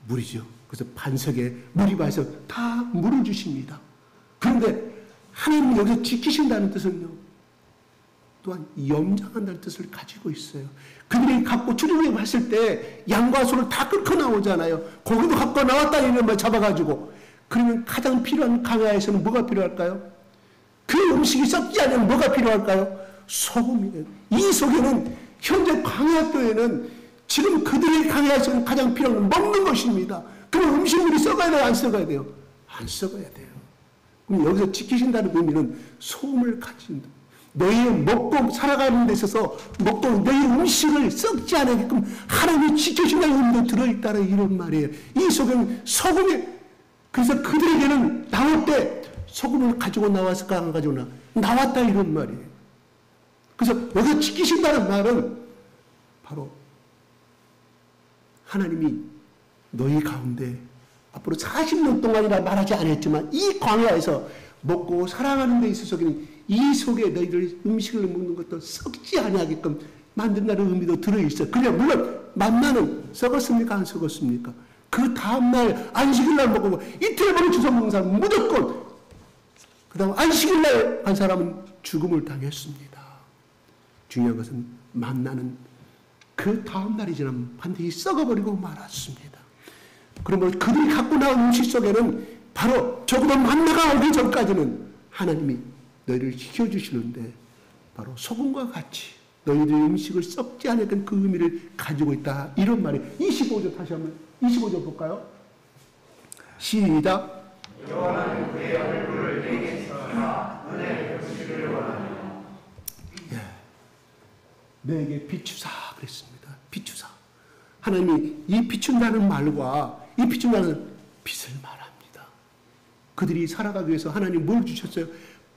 물이죠. 그래서 반석에 물이 와서 다 물을 주십니다. 그런데 하나님은 여기서 지키신다는 뜻은요, 또한 염장한다는 뜻을 가지고 있어요. 그들이 갖고 출애굽에 갔을 때 양과 소를 다 끌고 나오잖아요. 고기도 갖고 나왔다 이런 말 잡아가지고. 그러면 가장 필요한 광야에서는 뭐가 필요할까요? 그 음식이 썩지 않으면 뭐가 필요할까요? 소금이에요. 이 속에는 현재 광야교회는 지금 그들의 광야에서는 가장 필요한 건 먹는 것입니다. 그럼 음식물이 썩어야 돼요? 안 썩어야 돼요? 안 썩어야 돼요. 그럼 여기서 지키신다는 의미는 소금을 가진다. 너희 먹고 살아가는 데 있어서 먹고 너희 음식을 썩지 않게끔 하나님이 지켜준다는 의미도 들어있다는 이런 말이에요. 이 속에는 소금이, 그래서 그들에게는 나올 때 소금을 가지고 나왔을까 안 가지고 나왔다 이런 말이에요. 그래서 여기서 지키신다는 말은 바로 하나님이 너희 가운데 앞으로 40년 동안이라 말하지 않았지만 이 광야에서 먹고 살아가는 데 있어서는 이 속에 너희들 음식을 먹는 것도 썩지 아니하게끔 만든다는 의미도 들어있어요. 그냥 물론 만나는 썩었습니까? 안 썩었습니까? 그 다음날 안식일날 먹고 이틀 만에 주워 먹는 사람 무조건 다음 안식일날 한 사람은 죽음을 당했습니다. 중요한 것은 만나는 그 다음 날이 지나면 반드시 썩어버리고 말았습니다. 그러면 그들이 갖고 나온 음식 속에는 바로 적어도 만나가 오기 전까지는 하나님이 너희를 지켜주시는데 바로 소금과 같이 너희들의 음식을 썩지 않았던 그 의미를 가지고 있다. 이런 말이 25절 다시 한번 25절 볼까요? 시작. 여호와는 그의 얼굴을 내게 비추사 은혜를 베푸시기를 원하며 내게 비추사 그랬습니다. 비추사. 하나님이 이 비춘다는 말과 이 비춘다는 빛을 말합니다. 그들이 살아가기 위해서 하나님 뭘 주셨어요?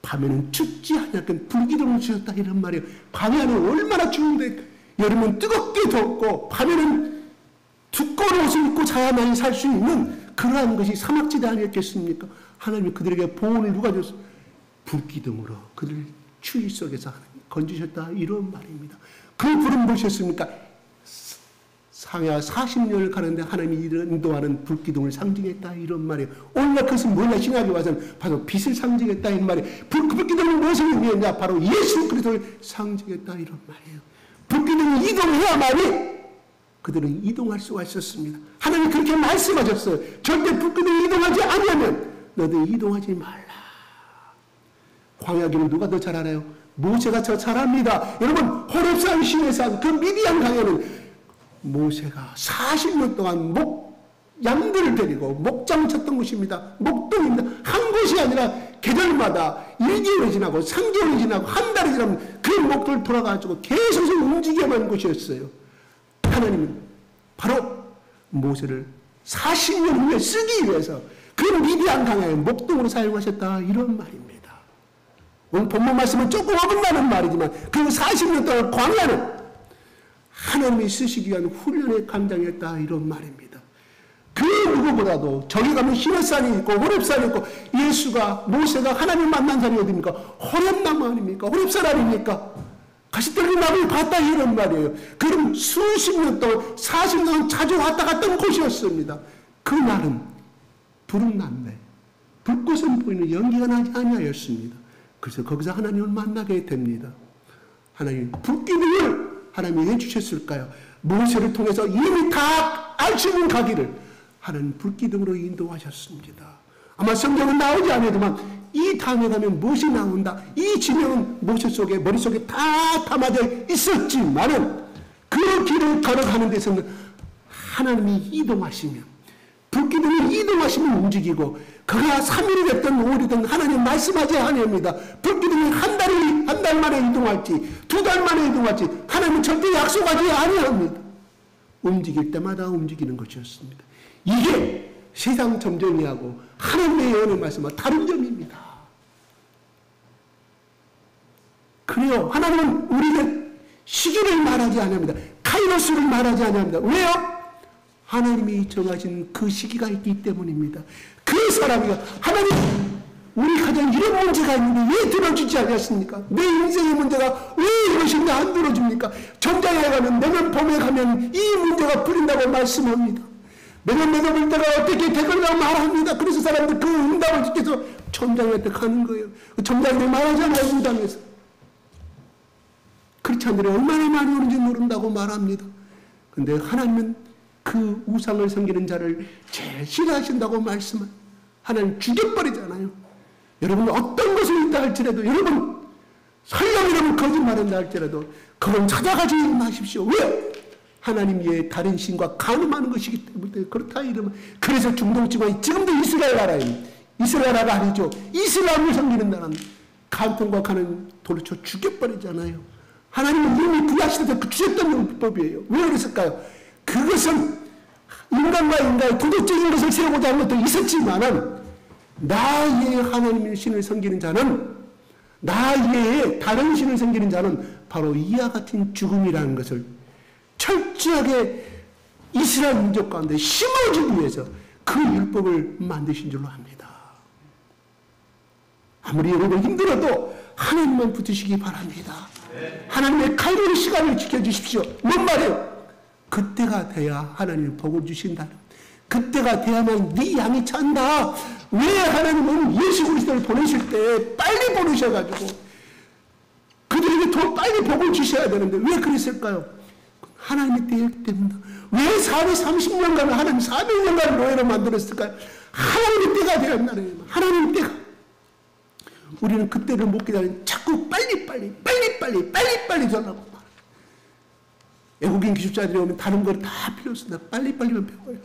밤에는 춥지 않았던 불기둥을 주셨다 이런 말이에요. 밤에는 얼마나 추운데 여름은 뜨겁게 덥고 밤에는 두꺼운 옷을 입고 자야만이 살 수 있는 그러한 것이 사막지대 아니었겠습니까? 하나님이 그들에게 보온을 누가 줬어요? 불기둥으로 그들을 추위 속에서 건지셨다 이런 말입니다. 그 불은 무엇이었습니까? 상야 40년을 가는데 하나님이 인도하는 불기둥을 상징했다 이런 말이에요. 오늘날 그것은 뭐냐? 신약에 와서는 바로 빛을 상징했다 이런 말이에요. 불기둥은 무엇을 의미했냐? 바로 예수 그리스도를 상징했다 이런 말이에요. 불기둥이 이동해야만이 그들은 이동할 수가 있었습니다. 하나님이 그렇게 말씀하셨어요. 절대 불기둥이 이동하지 않으면 너도 이동하지 말라. 광야길은 누가 더 잘 알아요? 모세가 더 잘합니다. 여러분 호렙산 시내산 그 미디안 강에는 모세가 40년 동안 양들을 데리고 목장 쳤던 곳입니다. 목동입니다. 한 곳이 아니라 계절마다 1개월이 지나고 3개월이 지나고 한 달이 지나면 그 목을 돌아가지고 계속 움직여만 하는 곳이었어요. 하나님은 바로 모세를 40년 후에 쓰기 위해서 그 미디안 강에 목동으로 사용하셨다 이런 말입니다. 오늘 본문 말씀은 조금 어긋나는 말이지만 그 40년 동안 광야는 하나님이 쓰시기 위한 훈련의 광장이었다 이런 말입니다. 그 누구보다도 저기 가면 시내산이 있고 호렙산이 있고 예수가 모세가 하나님 만난 산이 어디입니까? 호렙나무 아닙니까? 호렙산 아닙니까? 가시떨기 나무를 봤다 이런 말이에요. 그럼 수십 년 동안 40년 동안 자주 왔다 갔던 곳이었습니다. 그날은 불은 났네. 불꽃은 보이는 연기가 나지 아니하였습니다. 그래서 거기서 하나님을 만나게 됩니다. 하나님 불기둥을 하나님이 왜 주셨을까요? 모세를 통해서 이미 다 알 수 있는 가기를 하나님 불기둥으로 인도하셨습니다. 아마 성경은 나오지 않지만 이 다음에 가면 무엇이 나온다. 이 지명은 모세 속에 머릿속에 다 담아져 있었지만은 그 길을 걸어가는 데서는 하나님이 이동하시면 불기둥이 이동하시면 움직이고 그가 3일이 됐든 5일이든 하나님 말씀하지 아니합니다. 불기둥이 한 달 만에 이동할지 2달 만에 이동할지 하나님은 절대 약속하지 아니합니다. 움직일 때마다 움직이는 것이었습니다. 이게 세상 점쟁이하고 하나님의 예언의 말씀과 다른 점입니다. 그래요. 하나님은 우리에게 시기를 말하지 아니합니다. 카이로스를 말하지 아니합니다. 왜요? 하나님이 정하신 그 시기가 있기 때문입니다. 그 사람이 하나님 우리 가정 이런 문제가 있는데 왜 들어주지 않았습니까? 내 인생의 문제가 왜 이것인데 안 들어줍니까? 전장에 가면 내년 봄에 가면 이 문제가 풀린다고 말씀합니다. 내년 볼 때가 어떻게 되거나 말합니다. 그래서 사람들 그 응답을 지켜서 전장한테 가는 거예요. 전장에 말하잖아요. 무당에서. 크리스찬들이 얼마나 많이 오는지 모른다고 말합니다. 근데 하나님은 그 우상을 섬기는 자를 제일 싫어하신다고 말씀을 하나님 죽여버리잖아요. 여러분 어떤 것을 있다 할지라도 여러분 설령 여러분 거짓말한다 할지라도 그건 찾아가지 마십시오. 왜? 하나님 외에 다른 신과 간음하는 것이기 때문에 그렇다 이러면 그래서 중동지방이 지금도 이스라엘 나라입니다. 이스라엘 나라 아니죠. 이슬람을 섬기는 나라는 간통과 간음 도로쳐 죽여버리잖아요. 하나님은 이미 구약시대 때 주셨던 율법이에요. 왜 그랬을까요? 그것은 인간과 인간의 도덕적인 것을 세우고자 하는 것도 있었지만은 나 외에 하나님의 신을 섬기는 자는 나 외에 다른 신을 섬기는 자는 바로 이와 같은 죽음이라는 것을 철저하게 이스라엘 민족 가운데 심어주기 위해서 그 율법을 만드신 줄로 압니다. 아무리 여러분 힘들어도 하나님만 붙으시기 바랍니다. 하나님의 칼로리 시간을 지켜주십시오. 뭔 말이에요? 그때가 돼야 하나님이 복을 주신다는 그때가 돼야만 네 양이 찬다. 왜 하나님은 예수 그리스도를 보내실 때 빨리 보내셔가지고 그들에게 더 빨리 복을 주셔야 되는데 왜 그랬을까요? 하나님의 때였기 때문에. 왜 430년간을 하나님 400년간을 노예로 만들었을까요? 하나님의 때가 되었나요? 하나님의 때가. 우리는 그때를 못 기다리는 자꾸 빨리 전하고 말아요. 외국인 기술자들이 오면 다른 걸 다 필요 없습니다. 빨리만 배워요.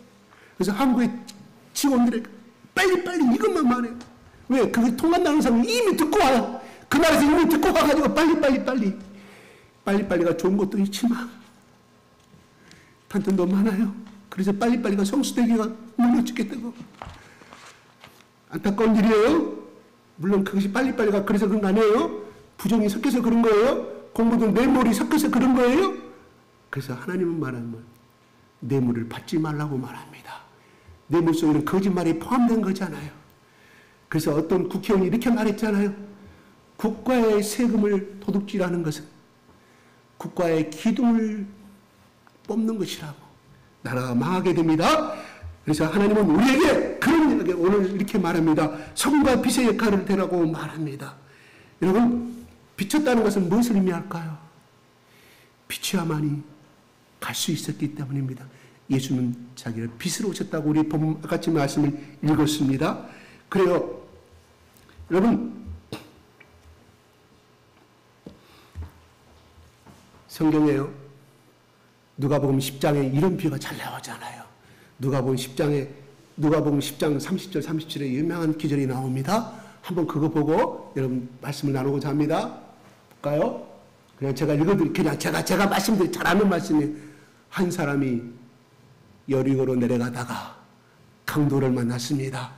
그래서 한국의 직원들에게 빨리 이것만 말해요. 왜? 그게 통한다는 사람은 이미 듣고 와요. 그 나라에서 이미 듣고 와가지고 빨리가 좋은 것도 있지만 단점도 많아요. 그래서 빨리가 성수대기가 무너지게 되고 안타까운 일이에요. 물론 그것이 빨리가 그래서 그런 거 아니에요. 부정이 섞여서 그런 거예요. 공부도 뇌물이 섞여서 그런 거예요. 그래서 하나님은 말하면 뇌물을 받지 말라고 말합니다. 뇌물 속에는 거짓말이 포함된 거잖아요. 그래서 어떤 국회의원이 이렇게 말했잖아요. 국가의 세금을 도둑질하는 것은 국가의 기둥을 뽑는 것이라고. 나라가 망하게 됩니다. 그래서 하나님은 우리에게 그런 일에게 오늘 이렇게 말합니다. 성과 빛의 역할을 되라고 말합니다. 여러분, 비쳤다는 것은 무엇을 의미할까요? 비춰야만이 갈 수 있었기 때문입니다. 예수는 자기를 빛으로 오셨다고 우리 본문 같이 말씀을 읽었습니다. 그래요. 여러분, 성경에요. 누가복음 10장에 이런 비유가 잘 나오잖아요. 누가복음 10장 30절 37에 유명한 기절이 나옵니다. 한번 그거 보고 여러분 말씀을 나누고자 합니다. 볼까요? 그냥 제가 읽어드릴게요. 제가 말씀드린 잘 아는 말씀이에요. 한 사람이 여리고로 내려가다가 강도를 만났습니다.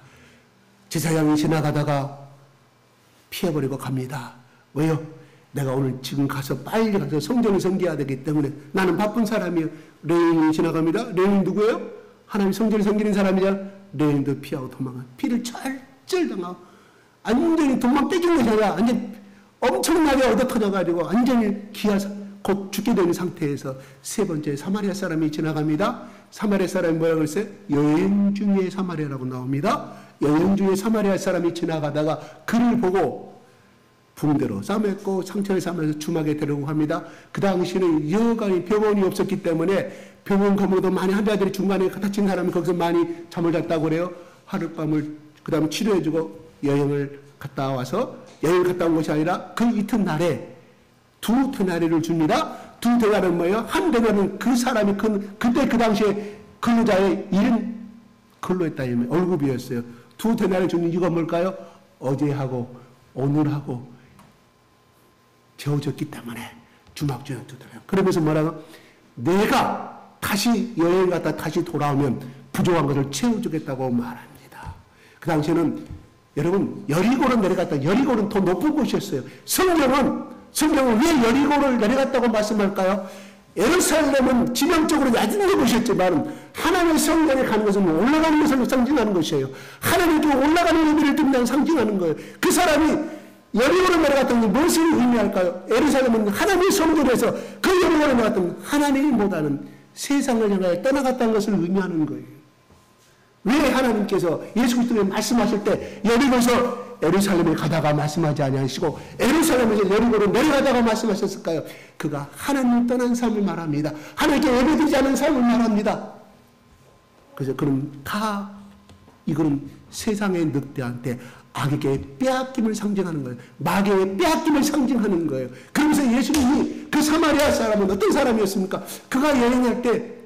제사장이 지나가다가 피해버리고 갑니다. 왜요? 내가 오늘 지금 빨리 가서 성전을 섬겨야 되기 때문에 나는 바쁜 사람이에요. 레인이 지나갑니다. 레인이 누구예요? 하나님 성전을 섬기는 사람이냐? 레인도 피하고 도망가. 피를 철철 당하고 완전히 돈만 뺏긴 것이 아니라 완전 엄청나게 얻어 터져가지고 완전히 곧 죽게 되는 상태에서 세 번째 사마리아 사람이 지나갑니다. 사마리아 사람이 뭐라고 그랬어요? 여행 중에 사마리아라고 나옵니다. 여행 중에 사마리아 사람이 지나가다가 그를 보고 붕대로 싸맸고 상처를 싸매서 주막에 데려오고 합니다. 그 당시에는 여간이 병원이 없었기 때문에 병원 건물도 많이 환자들이 중간에 다친 사람이 거기서 많이 잠을 잤다고 그래요. 하룻밤을 그 다음에 치료해주고 여행을 갔다 온 것이 아니라 그 이튿날에 2데나리를 줍니다. 2데나리는 뭐예요? 한 데나리는 그 사람이 그때 그 당시에 근로자의 일은 근로했다 월급이었어요. 2데나리를 주는 이유가 뭘까요? 어제하고 오늘하고 재워졌기 때문에 주막주는 2데나리. 그러면서 뭐라고? 내가 다시 여행 갔다 다시 돌아오면 부족한 것을 채워주겠다고 말합니다. 그 당시에는 여러분 여리고로 내려갔다. 여리고는 더 높은 곳이었어요. 성경은 왜 여리고를 내려갔다고 말씀할까요? 예루살렘은 지명적으로 낮은 곳이었지만 하나님의 성전에 가는 것은 올라가는 것을 상징하는 것이에요. 하나님께 올라가는 의미를 둔다는 상징하는 거예요. 그 사람이 여리고로 내려갔던 게 무엇을 의미할까요? 예루살렘은 하나님의 성전에서 그 여리고로 내려갔던 하나님보다는 세상을 향하여 떠나갔다는 것을 의미하는 거예요. 왜 하나님께서 예수 그리스도에 말씀하실 때 여리고에서 예루살렘에 가다가 말씀하지 아니하시고 예루살렘에서 여리고로 내려가다가 말씀하셨을까요? 그가 하나님 떠난 삶을 말합니다. 하나님께 예배드리지 않은 삶을 말합니다. 그래서 그럼 이거는 세상의 늑대한테 악에게 빼앗김을 상징하는 거예요. 마귀의 빼앗김을 상징하는 거예요. 그러면서 예수님이 그 사마리아 사람은 어떤 사람이었습니까? 그가 여행할 때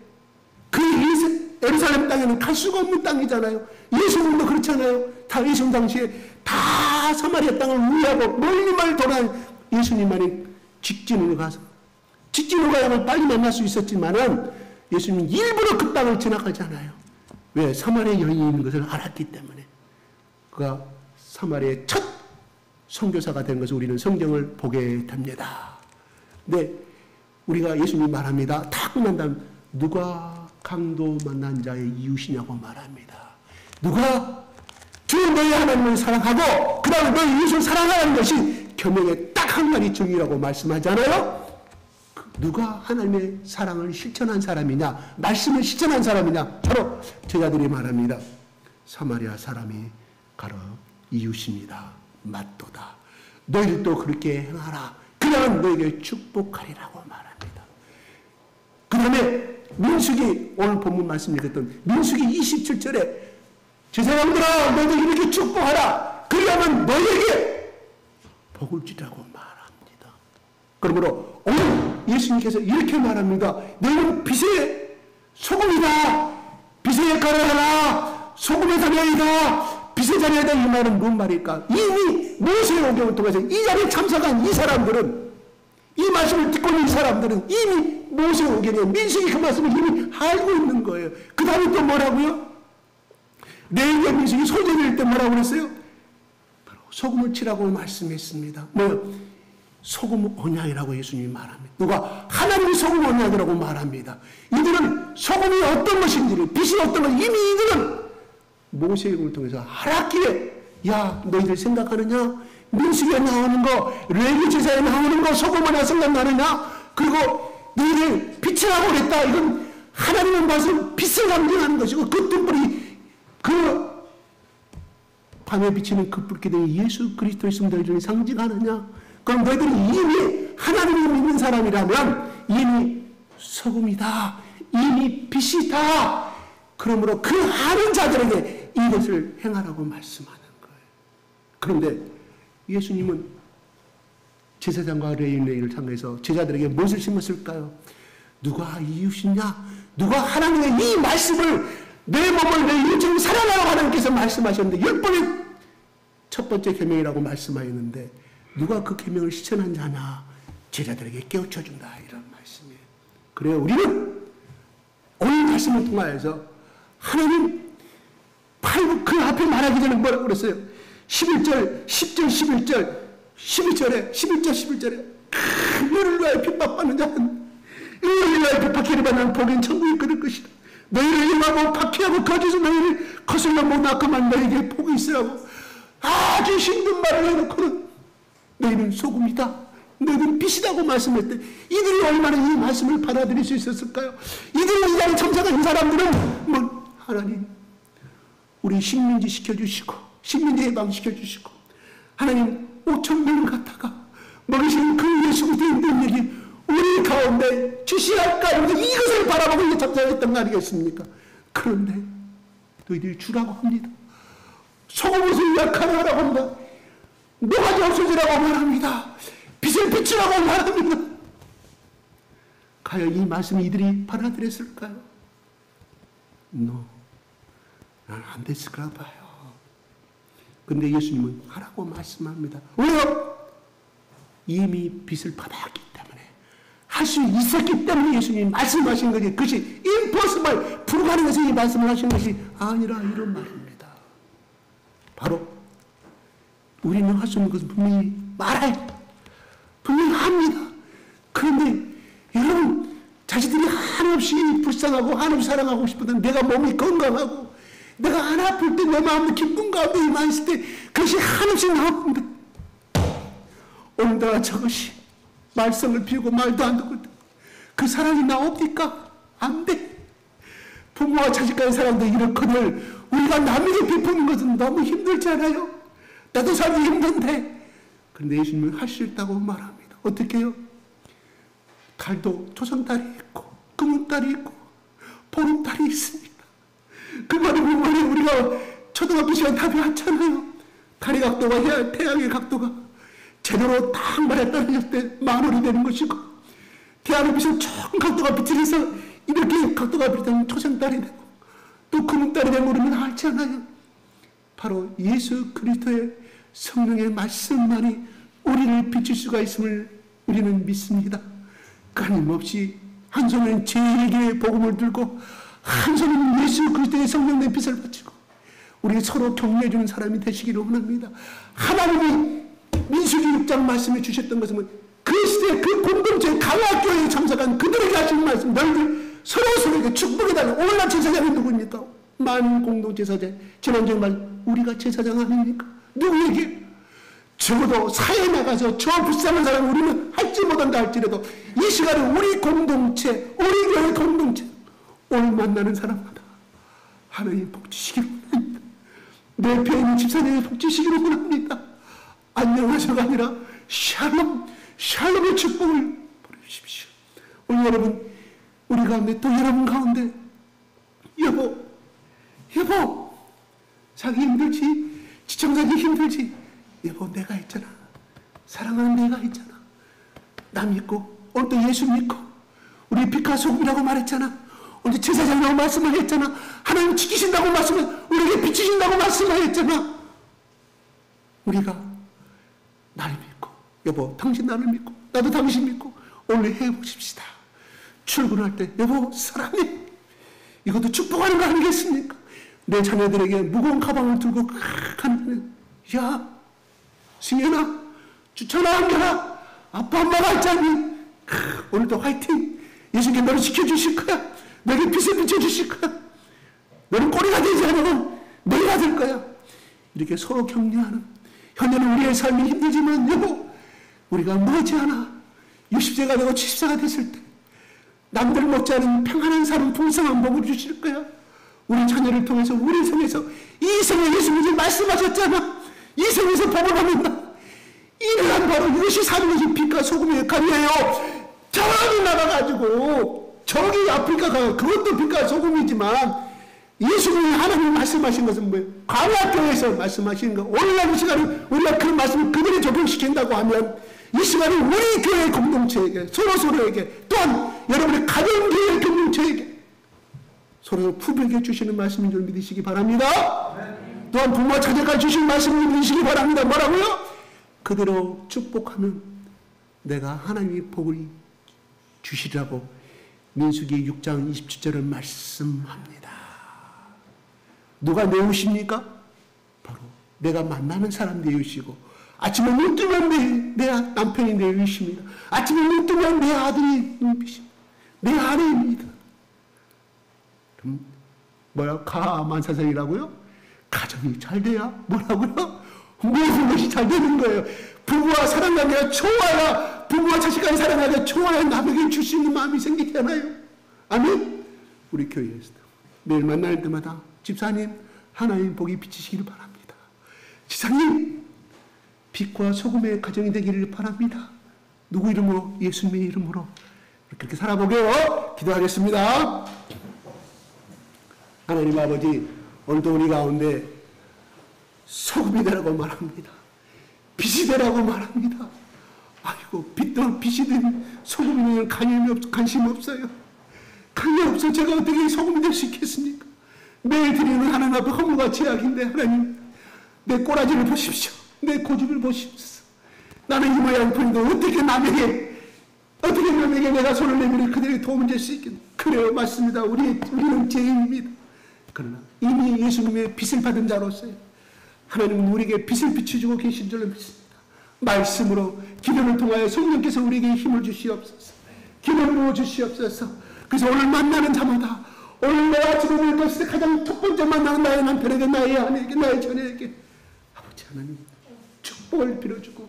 예루살렘 땅에는 갈 수가 없는 땅이잖아요. 예수님도 그렇잖아요. 다 예수님 당시에 다 사마리아 땅을 위하고 멀리 돌아 예수님만이 직진으로 가서 직진으로 가야만 빨리 만날 수 있었지만은 예수님은 일부러 그 땅을 지나가잖아요. 왜? 사마리아 여인이 있는 것을 알았기 때문에. 그가 사마리아의 첫 선교사가 된 것을 우리는 성경을 보게 됩니다. 근데 우리가 예수님이 말합니다. 다 끝난 다음 누가 강도 만난 자의 이웃이냐고 말합니다. 누가 주 너희 하나님을 사랑하고 그 다음에 너희 이웃을 사랑하는 것이 계명의 딱 한 가지 정의라고 말씀하잖아요. 누가 하나님의 사랑을 실천한 사람이냐, 말씀을 실천한 사람이냐, 바로 제자들이 말합니다. 사마리아 사람이 가로 이웃입니다. 맞도다. 너희들도 그렇게 행하라. 그러면 너에게 축복하리라고 말합니다. 그 다음에 민수기, 오늘 본문 말씀 읽었던 민수기 27절에 제사장들아 너희들 이렇게 축복하라. 그러면 너희에게 복을 주라고 말합니다. 그러므로 오늘 예수님께서 이렇게 말합니다. 너희는 빛의 소금이다. 빛의 역할을 하라. 소금의 자녀이다. 빛의 자녀이다. 이 말은 뭔 말일까? 이미 모세의 오경을 통해서 이 자리에 참석한 이 사람들은, 이 말씀을 듣고 있는 이 사람들은 이미 모세의 오경에 민수기 그 말씀을 이미 알고 있는 거예요. 그 다음에 또 뭐라고요? 레위기의 민수기 소재일 때 뭐라고 그랬어요? 바로 소금을 치라고 말씀했습니다. 뭐요? 소금 언약이라고 예수님이 말합니다. 누가? 하나님이 소금 언약이라고 말합니다. 이들은 소금이 어떤 것인지를, 빛이 어떤 것인지 이미 이들은 모세의 공을 통해서 알았기에, 야 너희들 생각하느냐? 민수기에 나오는 거, 레위 제사에 나오는 거 소금 언약 생각나느냐? 그리고 너희들 빛이라고 그랬다. 이건 하나님의 말씀 빛을 상징하는 것이고, 그 등불이 그 밤에 비치는 그 불기둥이 예수 그리스도의 성도를 상징하느냐? 그럼 너희들이 이미 하나님을 믿는 사람이라면 이미 소금이다. 이미 빛이다. 그러므로 그 아는 자들에게 이것을 행하라고 말씀하는 거예요. 그런데 예수님은 제사장과 레위인을 향해서 제자들에게 무엇을 심었을까요? 누가 이웃이냐? 누가 하나님의 이 말씀을 내 몸을 내 이웃처럼 사랑하라고 하나님께서 말씀하셨는데 10번의 첫 번째 계명이라고 말씀하였는데 누가 그 계명을 실천한 자냐? 제자들에게 깨우쳐준다. 이런 말씀이에요. 그래요. 우리는 오늘 말씀을 통하여서 하나님 그 앞에 말하기 전에 뭐라고 그랬어요? 11절, 10절, 11절, 11절에 너희를 위하여 핍박받는 자는 너희를 위하여 핍박기를 받는 복인 천국이 그럴 것이다. 너희를 임하고 박해하고 거짓을 너희를 거슬러 못 낳고만 너희에게 복이 있으라고 아주 힘든 말을 해놓고는 너희는 소금이다. 너희는 빛이라고 말씀했대. 이들이 얼마나 이 말씀을 받아들일 수 있었을까요? 이들이 이 자리에 참석한 사람들은 뭐 하나님 우리 식민지 시켜주시고 식민지 해방시켜주시고 하나님 5,000명을 갖다가 먹이시는 그 예수 그리스도의 능력이 우리 가운데 주시할까? 이것을 바라보고 이제 참석했던 거 아니겠습니까? 그런데 너희들이 주라고 합니다. 소금옷을 약하게 하라고 합니다. 노가지 없어지라고 말합니다. 빛을 비추라고 말합니다. 과연 이 말씀 이들이 받아들였을까요? No. 난 안 됐을 거라 봐요. 근데 예수님은 하라고 말씀합니다. 왜요? 이미 빛을 받았기 때문에, 할 수 있었기 때문에 예수님이 말씀하신 거지, 그것이 impossible, 불가능해서 이 말씀을 하신 것이 아니라 이런 말입니다. 바로 우리는 할 수 없는 것은 분명히 말해요. 분명히 합니다. 그런데 여러분 자신들이 한없이 불쌍하고 한없이 사랑하고 싶은데 내가 몸이 건강하고 내가 안 아플 때 내 마음도 기쁜 가운데 이만 있을 때 그것이 한없이 나오는데 오늘따라 저것이 말썽을 피우고 말도 안 듣고 그 사랑이 나옵니까? 안 돼. 부모와 자식 간의 사랑도 이렇거늘 우리가 남에게 베푸는 것은 너무 힘들잖아요. 나도 살기 힘든데. 그런데 예수님은 할 수 있다고 말합니다. 어떻게 해요? 달도 조선달이 있고 금은달이 있고 보름달이 있습니다. 그 말을 보면 우리가 초등학교 시간 다 배웠잖아요. 달의 각도가 태양의 각도가 제대로 딱 말에 떨어질 때 만월이 되는 것이고 태양의 빛은 조금 각도가 비틀려서 이렇게 각도가 비틀면 초생달이 되고 또 금은달이 되면 우리는 알잖아요. 바로 예수 그리스도의 성령의 말씀만이 우리를 비출 수가 있음을 우리는 믿습니다. 끊임없이 한 손은 제에게 복음을 들고 한 손은 예수 그리스도의 성령의 빛을 바치고 우리 서로 격려해주는 사람이 되시기를 원합니다. 하나님이 민수기 6장 말씀해 주셨던 것은 그 시대 그 공동체 강화교회에 참석한 그들에게 하신 말씀, 너희들 서로에게 축복해달라. 오늘날 제사장이 누구입니까? 많은 공동제사장. 지난주에 말 우리가 제사장 아닙니까? 누구에게? 적어도 사회에 나가서 저 불쌍한 사람 우리는 할지 못한다 할지라도 이 시간에 우리 공동체, 우리 교회 공동체 오늘 만나는 사람마다 하나님 복 주시기를 원합니다. 내 옆에 있는 집사님의 복 주시기를 원합니다. 안녕하세요가 아니라 샬롬, 샬롬의 축복을 보내주십시오. 오늘 여러분, 우리 가운데 또 여러분 가운데 여보 자기 힘들지, 지청자기 힘들지, 여보 내가 있잖아, 사랑하는 내가 있잖아, 나 믿고 오늘 또 예수 믿고 우리 빛과 소금이라고 말했잖아, 오늘 제사장이라고 말씀을 했잖아, 하나님 지키신다고 말씀을, 우리에게 비추신다고 말씀을 했잖아. 우리가 나를 믿고, 여보 당신 나를 믿고 나도 당신 믿고 오늘 해보십시다. 출근할 때 여보 사랑해, 이것도 축복하는 거 아니겠습니까? 내 자녀들에게 무거운 가방을 들고 가는, 야 승현아, 주천아, 한결아, 아빠 엄마가 있잖니, 오늘도 화이팅. 예수님께 너를 지켜주실 거야. 너에게 빛을 비춰주실 거야. 너는 꼬리가 되지 않으면 매가 될 거야. 이렇게 서로 격려하는, 현재는 우리의 삶이 힘들지만 여보 우리가 머지않아 60세가 되고 70세가 됐을 때 남들 못지않은 평안한 삶, 풍성한 복을 주실 거야. 우리 자녀를 통해서, 우리 성에서, 이 성에 예수님이 말씀하셨잖아. 이 성에서 복을 받는다. 이러한 바로 이것이 사는 빛과 소금의 역할이에요. 저기 나가가지고 저기 아프리카가 그것도 빛과 소금이지만 예수님이 하나님이 말씀하신 것은 뭐예요? 광야교회에서 말씀하시는 거. 오늘날 이 시간에 우리가 그 말씀을 그들이 적용시킨다고 하면 이 시간에 우리 교회 공동체에게, 서로에게, 또한 여러분의 가정교회 공동체에게 서로 푸르게 주시는 말씀인 줄 믿으시기 바랍니다. 또한 부모와 자녀가 주신 말씀을 믿으시기 바랍니다. 뭐라고요? 그대로 축복하면 내가 하나님의 복을 주시라고 민수기 6장 27절을 말씀합니다. 누가 내우십니까? 바로 내가 만나는 사람 내우시고, 아침에 눈 뜨면 내 남편이 내우십니다. 아침에 눈 뜨면 내 아들이 눈빛입니다. 내 아내입니다. 그럼 뭐야? 가만사성이라고요? 가정이 잘 돼야 뭐라고요? 모든 것이 잘 되는 거예요. 부부와 사랑하기가 좋아야, 부부와 자식까지 사랑하기가 좋아야 남에게 줄 수 있는 마음이 생기잖아요. 아멘? 우리 교회에서 매일 만날 때마다 집사님 하나님 복이 비치시기를 바랍니다. 지사님 빛과 소금의 가정이 되기를 바랍니다. 누구 이름으로? 예수님의 이름으로 그렇게 살아보게요. 기도하겠습니다. 하나님 아버지, 오늘도 우리 가운데 소금이 되라고 말합니다. 빛이 되라고 말합니다. 아이고, 빛도 빛이든 소금이든 관심 없어요. 관심 없어. 제가 어떻게 소금이 될 수 있겠습니까? 매일 드리는 하나님 앞에 허물과 죄악인데 하나님, 내 꼬라지를 보십시오. 내 고집을 보십시오. 나는 이 모양 뿐인데 어떻게 남에게 내가 손을 내밀어 그들에게 도움을 줄 수 있겠나? 그래요, 맞습니다. 우리는 죄인입니다. 그러나 이미 예수님의 빛을 받은 자로서요, 하나님은 우리에게 빛을 비춰주고 계신 줄로 믿습니다. 말씀으로, 기도를 통하여 성령께서 우리에게 힘을 주시옵소서. 기도를 부어주시옵소서. 그래서 오늘 만나는 자마다, 오늘 내가 지금 올 것을 가장 첫 번째 만나는 나의 남편에게, 나의 아내에게, 나의 자녀에게 아버지 하나님 축복을 빌어주고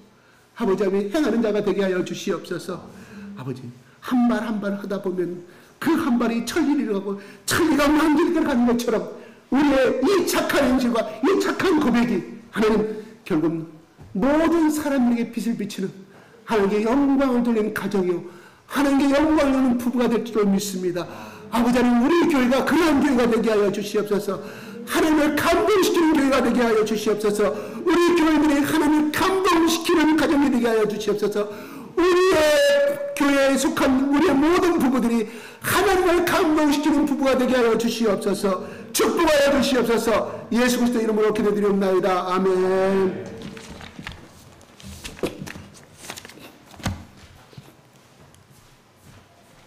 아버지 하나님 행하는 자가 되게 하여 주시옵소서. 아버지, 한 발 한 발 하다 보면 그 한 발이 천리를 가고 천리가 만리를 가는 것처럼 우리의 이 착한 행실과 이 착한 고백이 하나님 결국 모든 사람들에게 빛을 비치는 하나님께 영광을 돌리는 가정이요, 하나님께 영광을 돌리는 부부가 될 줄 믿습니다. 아버지 하나님, 우리 교회가 그러한 교회가 되게 하여 주시옵소서. 하나님을 감동시키는 교회가 되게 하여 주시옵소서. 우리 교회들이 하나님을 감동시키는 가정이 되게 하여 주시옵소서. 우리의 교회에 속한 우리의 모든 부부들이 하나님을 감동시키는 부부가 되게 하여 주시옵소서. 축복하여 주시옵소서. 예수 그리스도 이름으로 기도드리옵나이다. 아멘.